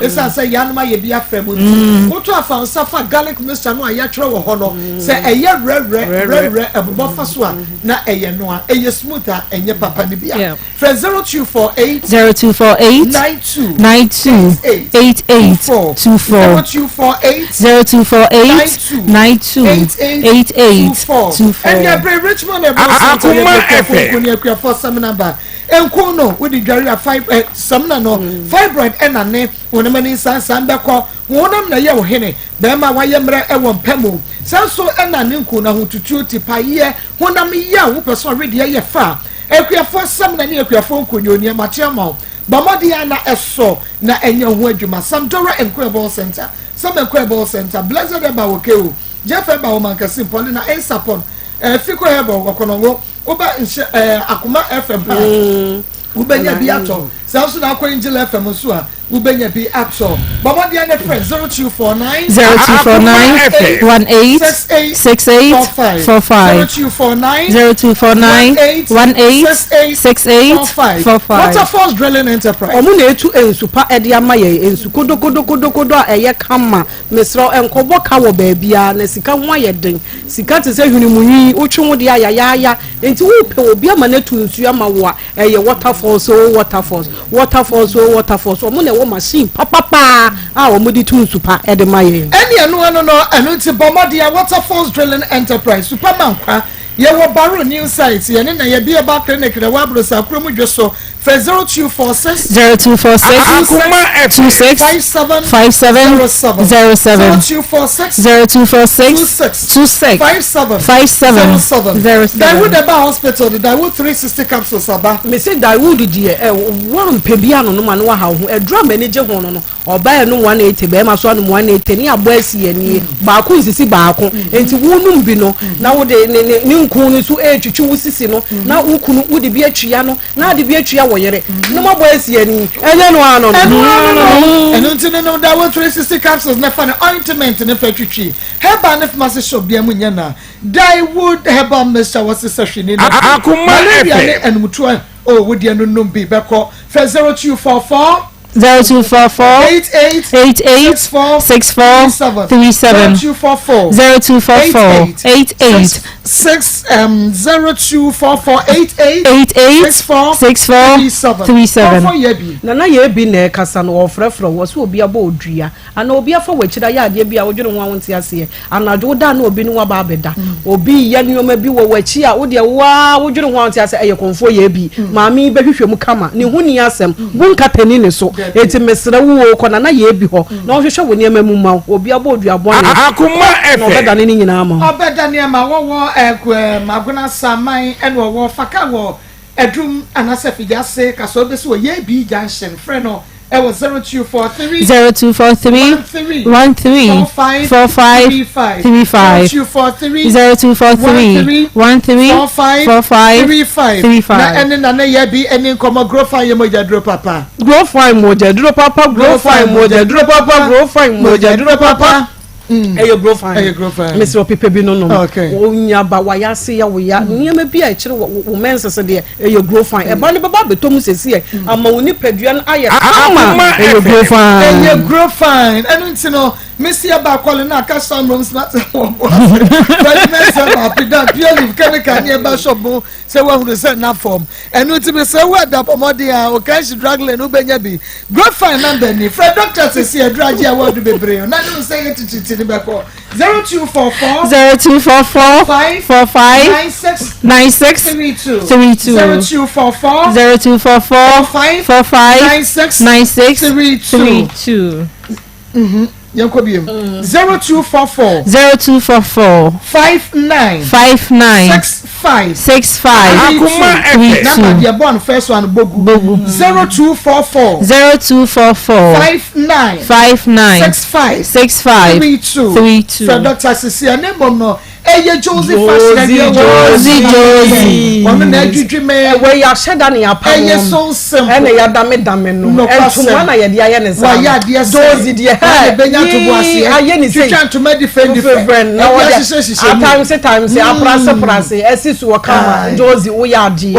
It's a say Yanma ye a friend. What to have found suffer garlic Mr. No, I yatro honor. Say a year rare a buffer swan, na a yanoa, a smoother and your papa nibia. Friend 0248 92 88 24 0248 92 88 24 and your brave Richmond Akoma FM kunya for some number enko no we di dware a some na no fibroid enane wonamani sansan beko wonam na ye wo hene be ma waye mre e won pamo sanso enane nko na hututu tipa ye wonam ye wo person ready ye fa ekua for some na ne ekua for nkonyo ni matiama bamodi ana eso na enya ho adwuma some dora incredible center some incredible center blessed eba wokeu jeff eba wo mankasi poli na ensapon fiko hebo wakonongo oba Akoma FM pa ubenya bi ato sanso na akwa Angel FM so a ubenya bi ato baba dia ne friend 0249 0249 18 68 45 Waterfalls Drilling Enterprise omu na etu ensu pa ede ama ye ensu kodo a eye kama mesro enkobo ka wo baabia na sika ho ayeden sika te se hwinimunyi utwe de ayaya enti wo pe obi ama na tu nsu ama wo a eye waterfalls omu na wo machine papa a omu di tu nsu pa ede ma ye eni enu ti bomodia Waterfalls Drilling Enterprise Superman kwa ye wo baro new site ye na ye bi eba clinic na wabro sa kromu dweso for 0246 Akoma FM 57 Dawood Eba Hospital the Dawood 360 capsules aba me say Dawood die one pebia no ma no ha ho edura manage ho no oba no 180 be ma so no 180 ni abo asi ani ba ko nsisi ba ko enti wonum bi no na wo de ni nkun ni so etwetwe wo sisi no na ukunu wo de bi atwia no na de bi atwia wo yere no ma bo asi ani enye no ano eno ntino no Dawood 360 capsules na fa ointment ne fa twetwi heba ne fa shop bia mu nya na Dawood heba Mr. wasisahwini na Akoma FM enmutu oh wo de no bi beko for 0244 88 64 37 0244 88 67 na ye bi na kasa no ofrefro wo so obi aba odua ana obi afa wachira ya ade bia wodwene ho awonte ase anajo da na obi no waba abeda obi ya nyoma bi wo wachi a wo de wa wodwene ho awonte ase eye konfo ye bi maami behwehwe mu kama ne huni asem bunka tani ne so eti mesra wo ko na ye bi ho na ohwehwe wo ne mamu ma obi aba odua bo an Akoma FM obeda ne nyina ma obeda ne ma wo maguna saman ene wo faka wo edrum anasefi jase kaso obesi wo ye bi junction freno e was 0243 0243 13 45 35 0243 13 45 na ene na ye bi ene komo grow fine moja dro papa grow fine moja dro papa grow fine moja dro papa grow fine moja dro papa eyo grow fine Mr. Opipe bi no onya ba wa ya se ya wo ya niam bi a kire wo mense de eyo grow fine e ba ne baba betom sesi e ama woni padua no aye ama eyo grow fine enu ntino Missy about calling a cash on rooms not but purely chemical near Bashop say what would send that form and no to be say what up modia or cash dragging no benyabi grow fine number ni Fred doctor says here drag your word to be brave not don't say it to the back 0244 45 96 32 0244 45 96 32 Yankobiem 0244 59 65 Akoma FM number the born first one bogu 0244 59 65 32 for Dr. Cecilia Nebono eye Josie fashion Josie ono na adwidwi me we ya sheda ne apa eye so simple ene ya dame no entuma na ye de aye ne sa Josie de ha benya to bo ase aye ni say trying to make different na what times aprase esisu waka Josie wo ya die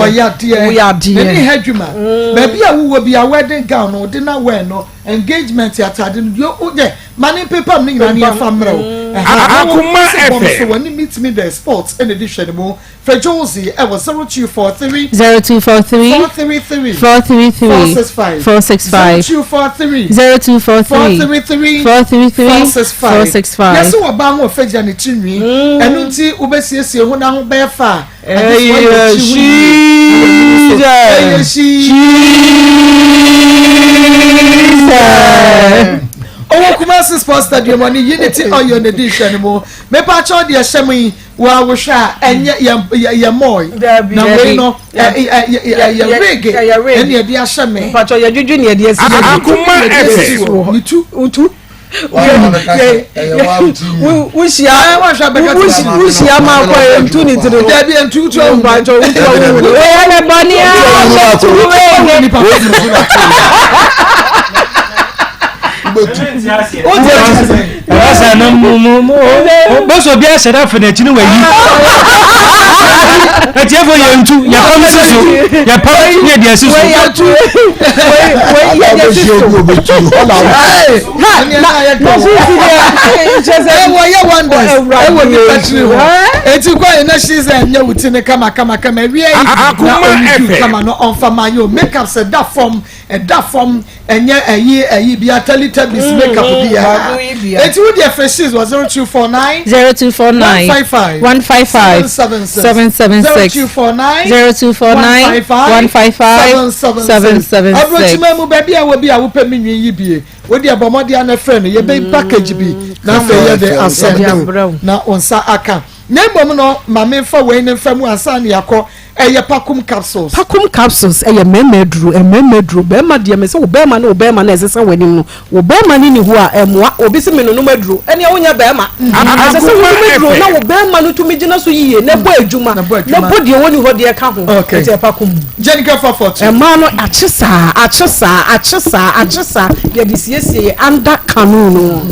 ni hadwuma ba bia wo bia wedding gown no de na we no engagement atade no yo de money paper me na ya famro Akoma FM so when you meet me the sports in edition mo for Josie I was 0243 433 465 0243 435 yes wo ba ho feja ne chinwi enu nti ubesiesie ho na ho be fa Owo Kumasi Sports Stadium on Unity Oyo edition mo me pa cho de hyem wa wo hwa enye ya moy na we no ya reggae ene de hyem pa cho ya juju ne de asi Akoma FM utu Ushia ma kwa ntu ni tiri da bi ntu tu pa cho utu wo we boni a Asa no mu boso bia sheda for na chinu wayi. Ati efo ye ntu ya pam siso ya pam ye dia siso. We ya dia siso. Eti kwa na she's nya wutine kama wi Akoma FM kama no on fama yo makeup se da form enya ayi bia teletubbies makeup bia eti wo dia faces was 0249 155 776 Abrochima mu baby a wo bia wo pɛ minwi yi bie wo dia bomodi ana friend ye be package bi na fe ye de asem na onsa aka na mbom no mame fa we ne famu ansa ne yakɔ eye pakum capsules eye memedru be ma de me se wo be ma na esesa wanim no wo be ma ni hu a emoa obi se me no madru ene a wonya be ma esesa wo na wo be ma no tumi gina so yiye na bo adwuma na bo de woni ho de ka ho ete pakum Jenica Fafot e ma no achesa de disiesie under kanunu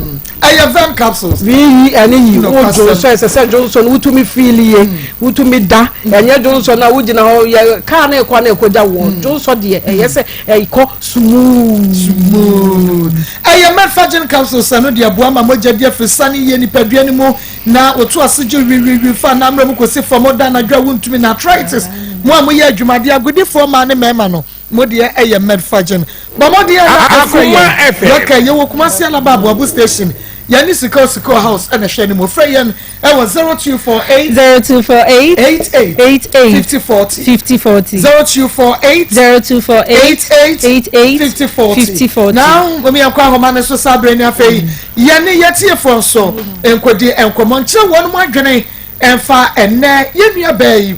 eye vem capsules we ene yi wo jo so esesa Johnson wutumi feel ye wutumi da enye Johnson na wugina ho ye ka na ekwa na ekoja wo Johnson de eye se eko smooth eye mefagin capsules no de aboa ma moja de afisani ye ni padua ni mu na otu asejo wi fa na amra mu kosi for da na dwa wuntumi na arthritis mo amoye adwumade agudi for ma ne mema no modi eye medfagin ba modi na Akoma FM okay ye wo kuma se alaba abu station yani siko house and a share mo freyen e was 0248 5040 0248 now when me akwa homa ne so sabre ni afei yani yetie for so enkodi enkomo nche won mo adwene emfa enne yenua bai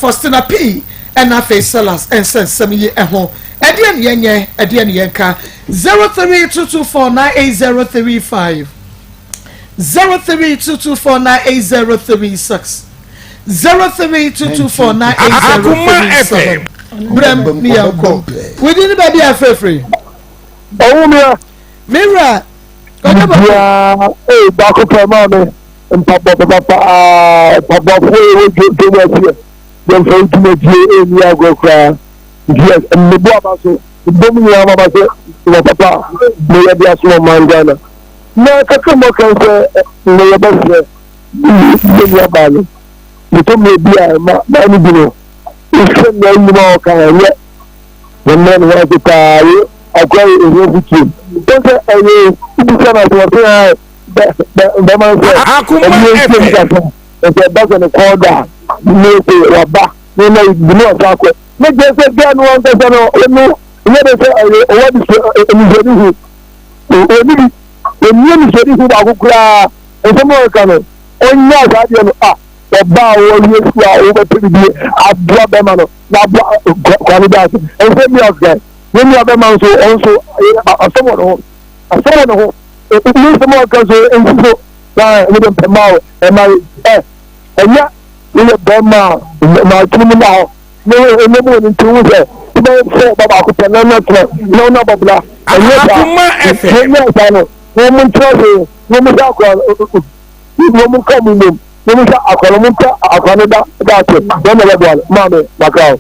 Faustina P and afei sellers and sensem ye eho edian yenye edian yenka 0322498035 0322498036 0322498037 Brem mi yanko we didn't be afraid Mira baako pɛ maa mi mpabɔ papa foyi wo jo wa tie yɛn fɛn tuma tie eni agorɔ koraa yes mmebu aba so bomu ni ama ba so wa papa ne yɛ de aso man Ghana na kaka mo kan sɛ ne yɛ ba sɛ ne yɛ ba no ne to me bi a ma ni bi no isɛ na yi ma o kan yɛ ne ne wa so ka yi akwa ehe fuki donc aye ibi sana so say be man say Akoma FM e ba so ne koda ni se wa ba ni na bi no sa ko me je say bi anu on say no enu ne de say aye o wa di enu jeri hu enu jeri hu ba ko kura e so mo ka no onya sa de no ba wo yesu a wo be bi abua be ma no na abua kwani da so e say mi okay when you have a man so also someone who it means more because in so with them pemao and my and yeah in a bema my criminal no into say baba ko tell no babla Akoma FM no mun trouble no mun da ko no mun come no mun sa akwalo mun ta akwalo da to no level mama bakao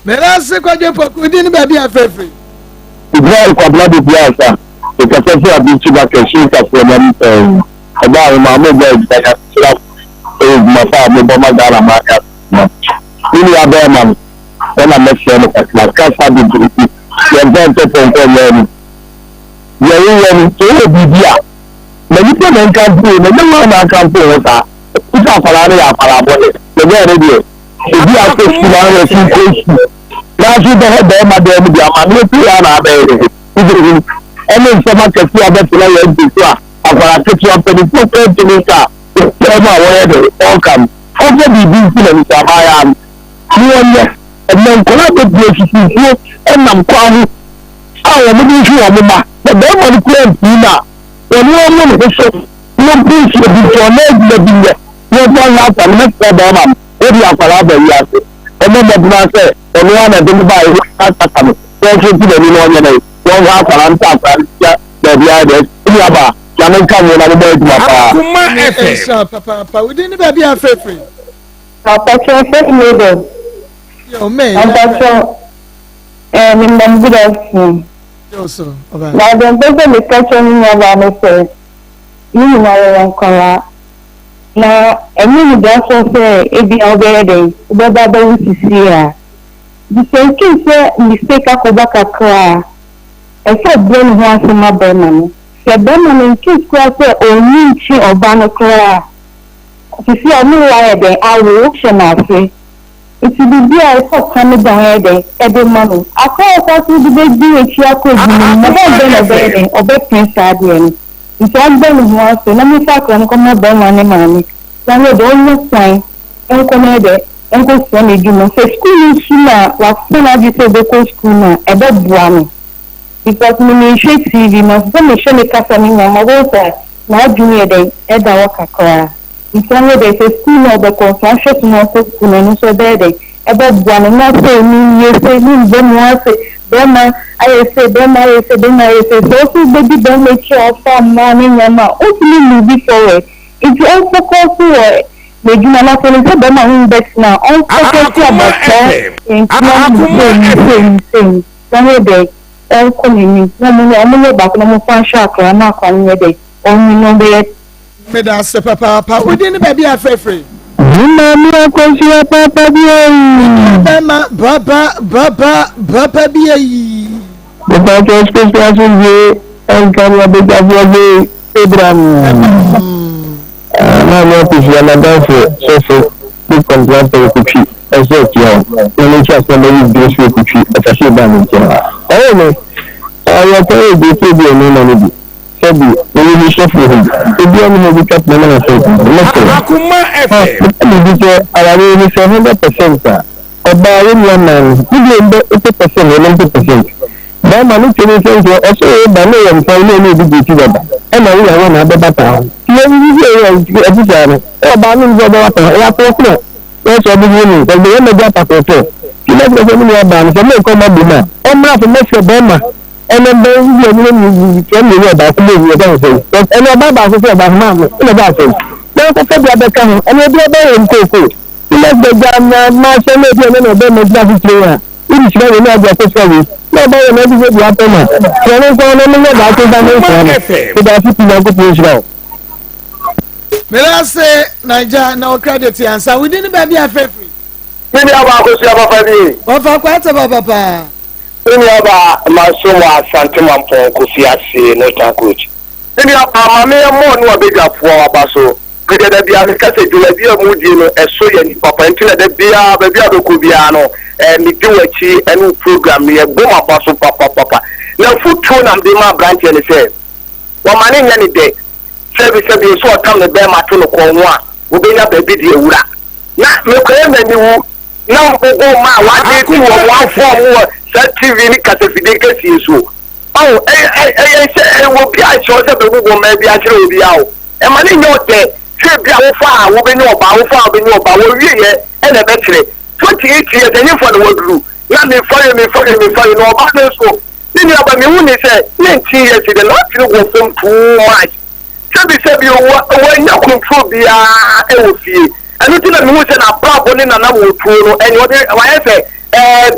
Mera se kwa je poku di ni baby afefe. Israel kwa blood biasa. Ikasema abichi ba keshi ka from aba ma mo ba ya sira mafa mo ba magara ma ya. Ili aba man. Ona mesha no kwa kasa bi grupi. Ya vente ponto yeni. Ya yeni to bibia. Na nipa na nkan bu na na nkan bu wota. Ita fara ne ya fara bole. Le be radio. Ebi aso sila na si koshi. Last the head of my damn diamond, no piano, baby. Any summer can see a better than this. I've got a picture of the book to me. All come. Also, be busy and I am. You and then collaborate with you, and I'm calling. I am looking for a mama, but they want to claim Nina. When you are one of the show, no peace will be your leg, the dinner. You're going out and make the mama. Maybe I'll collaborate. And then the man said, and one of them by that. Thank you to the new one. One half and the baby ade ni aba ya men ka mo na mo boy papa Akoma FM papa we didn't baby afefre papa chef neighbor yo me papa in the good afternoon yo so oba na dem bebe me question ni aba no say ni na yan kola na eni ni da so say ebi obere dey baba ba wusisi a the same say mistake akoba kakra e say brain ho asema ba na no se ba na no kiss kwa say oni chi oba no kra sisi oni wa dey awo shema say it will be a for coming down there every morning akọ ko ti be di echi akoji na be na obe prince adien nti agbe ni ho ase na mi fa kan ko mo be mani na we do no sign enko na de enko so na jumo se school ni na wa funa di se be ko school na e be buami because me share TV na so me share me kasa ni na mo go sa na junior de e da wa kakra nti de se school na be ko so share to no school na so be de e be buami na se ni ye se ni je mo ase bema ayese so baby don't make sure for money nyama o ti ni be forward it all focus on the juna so le bema in bet na all focus about that in so de all coming na mo ba ko mo fan shark na kwa nye de on no be me da se papa we didn't baby afefre Maa Akos papa bi baba bi ayi Papa Akos question je en kan ya be jabu Abraham na mo ti ya na da so ku contract ku chi eso ti o no cha so le bi so ku chi ta se ba ni cha o me ya ko e bi ti bi ni na ni bi sabi ni chef ni bi ni bi kat na na so Akoma FM ni bi je ara ni 100% ọba ayé ni ọmọ níbi ẹgbẹ́ 80% ní 90%. Báwo máa ní tẹ̀lé sẹ́ńtì ọ̀ṣọ́ yóò bá ní ẹ̀yọ̀ nǹkan ilé ní ìdíje tí bàbá ẹ̀ máa ń yà wọ́n náà bẹ́ bàtà wọn. Tí wọ́n ní bí ẹ̀yọ̀ ẹ̀díjà rẹ̀ ọba ní ìjọba bàtà ẹ̀yà tó kúrò wọ́n sọ bí wọ́n ní ẹgbẹ́ yẹn mẹ́jọ àpapọ̀ tó. Kí lẹ́sìn ẹgbẹ́ nínú ọba àmì sẹ́mi nǹkan ọmọ bìnnà ọmọ àfi mẹ́sẹ̀ bẹ́ẹ̀ mà ẹni ẹgbẹ́ yíyí ẹni ní ìfẹ́ mi ọba kúlẹ̀ ìwé ọba ìfẹ́ ẹni ọba bá àfẹ́fẹ́ ọba máa mú ẹni ọba àfẹ́ lẹ́yìn kọ́kọ́ bí abẹ́ká hàn ẹni ẹbí ọba yẹn ń kókó ilé gbẹ̀gbẹ̀ máa ṣe ní ẹbí ẹni ọbẹ̀ mẹ́jọ àfi pléyà ìdí ìṣẹ́ ní ọjọ́ tó sọ̀rọ̀ ní ọba yẹn lọ́dún tó di apẹ́mà ìrọ̀lẹ́ nǹkan ọlọ́mọ ní ọba tó bá ní ìṣẹ́ tó bá sí ìpínlẹ̀ kó tó ìṣẹ́. mẹ́lá ṣe naija na credit yansa we didn't baby afefre Nini ọba Akos papa bi. wọ́n fa kọ́ àtàbà papa. Nini ọba Masomo Asante Mampong Kofi Ase Northern Coach. Nini ọba maame mo ni obedwafo aba so. Gede bi a ka se dula bi a mu di no eso ye ni papa ntina de bia ba bia do ko bia no mi di wachi enu program ye bo ma so papa. Na futu na de ma branch ni se. Wa mane nya ni de. Sebi so tam ne be ma to no ko ho a wo be nya ba bi di ewura. Na me ko ye mani wu na go ma wa de ku wo wa form wo TV ni katafide kesi so oh say wo bi a cho se be wo ma bi a kire obi a o e ma ni nyo te se bi a wo fa wo be ni oba wo wie ye e na be kire 28 years any for the wodru na me for you no oba no so ni oba me hu ni se 19 years the not kire wo from too much se bi wo nya control bi a e wo fie anu ti na me hu se na brabo ni na wo tuo no eni wo de wa ye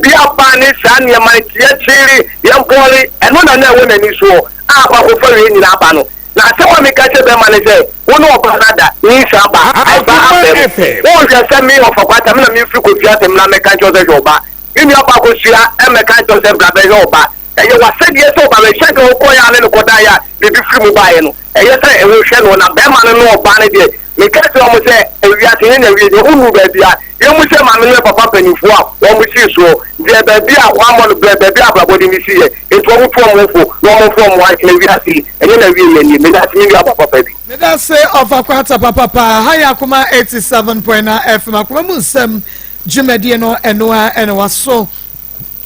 bia bani sani ya maitiye chiri ya mpoli eno na wona ni so aba ko fa yi na aba no na se wa me ka che be manager wono oba nada ni sa ba ai ba ape wo je se mi of kwata me na mi fi ko fi atem na me ka cho se joba imi aba ko sia e me ka cho se bra be joba e ye wa se die so ba me che ko ya le ko da ya bi fi mu ba ye no e ye se e wo hwe no na be ma no oba ne de me ka che o mo se e wi ate ne wi de unu ba bia ye mu se ma me ne papa panifo a wo mu si so de ba bia wa mo be bia ababodi mi si ye eto wo fo mo fo wo mo fo mo ake wi ate enye na wi ye ni me da ti wi papa bi me da say of akwata papa haya Akoma 87.9 FM Akoma mu nsem dwumadie no enoa enewaso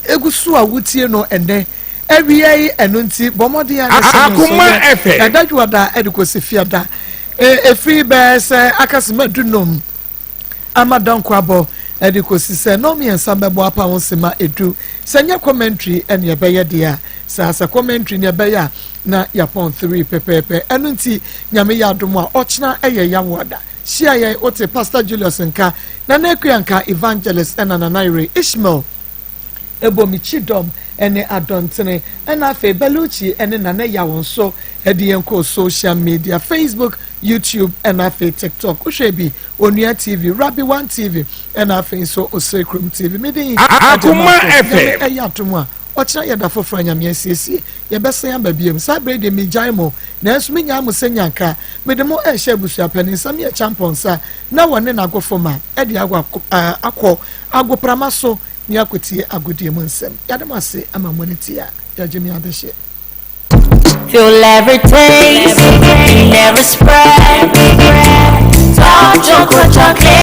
egusu a wutie no ene ewie eno nti bomode ya Akoma FM adadwada edukosifia da efri be se akasema dunom Amadan Kwabo edi kosi se no mi ensa bebo apa won sema edu senya commentary ene ebeye dia sa commentary ne ebeye na yapon 3 pepepe enu nti nyame ya adomo a ochna eye ya woda shia ye ote Pastor Julius nka na nekuyanka evangelist ena na Naire Ishmael Ebomichidom ene adontene ena fe Beluchi ene na ya won so edi enko social media Facebook YouTube ena fe TikTok uhwebi Onua TV Rabi 1 TV ena fe so Osekrum TV medi Akoma FM ayatomwa ochina yeda foforo nyame asiesie ye besen ababiem sabre de mijaimo na enso menya musenyanka medemo ehye busu apani nsam ye champions na wone na agofoma edi akọ agoprama so ni akotie agodie mu nsem yademase ama moneti a yagemi adehye Feel every taste, never spread. Talk chocolate chocolate.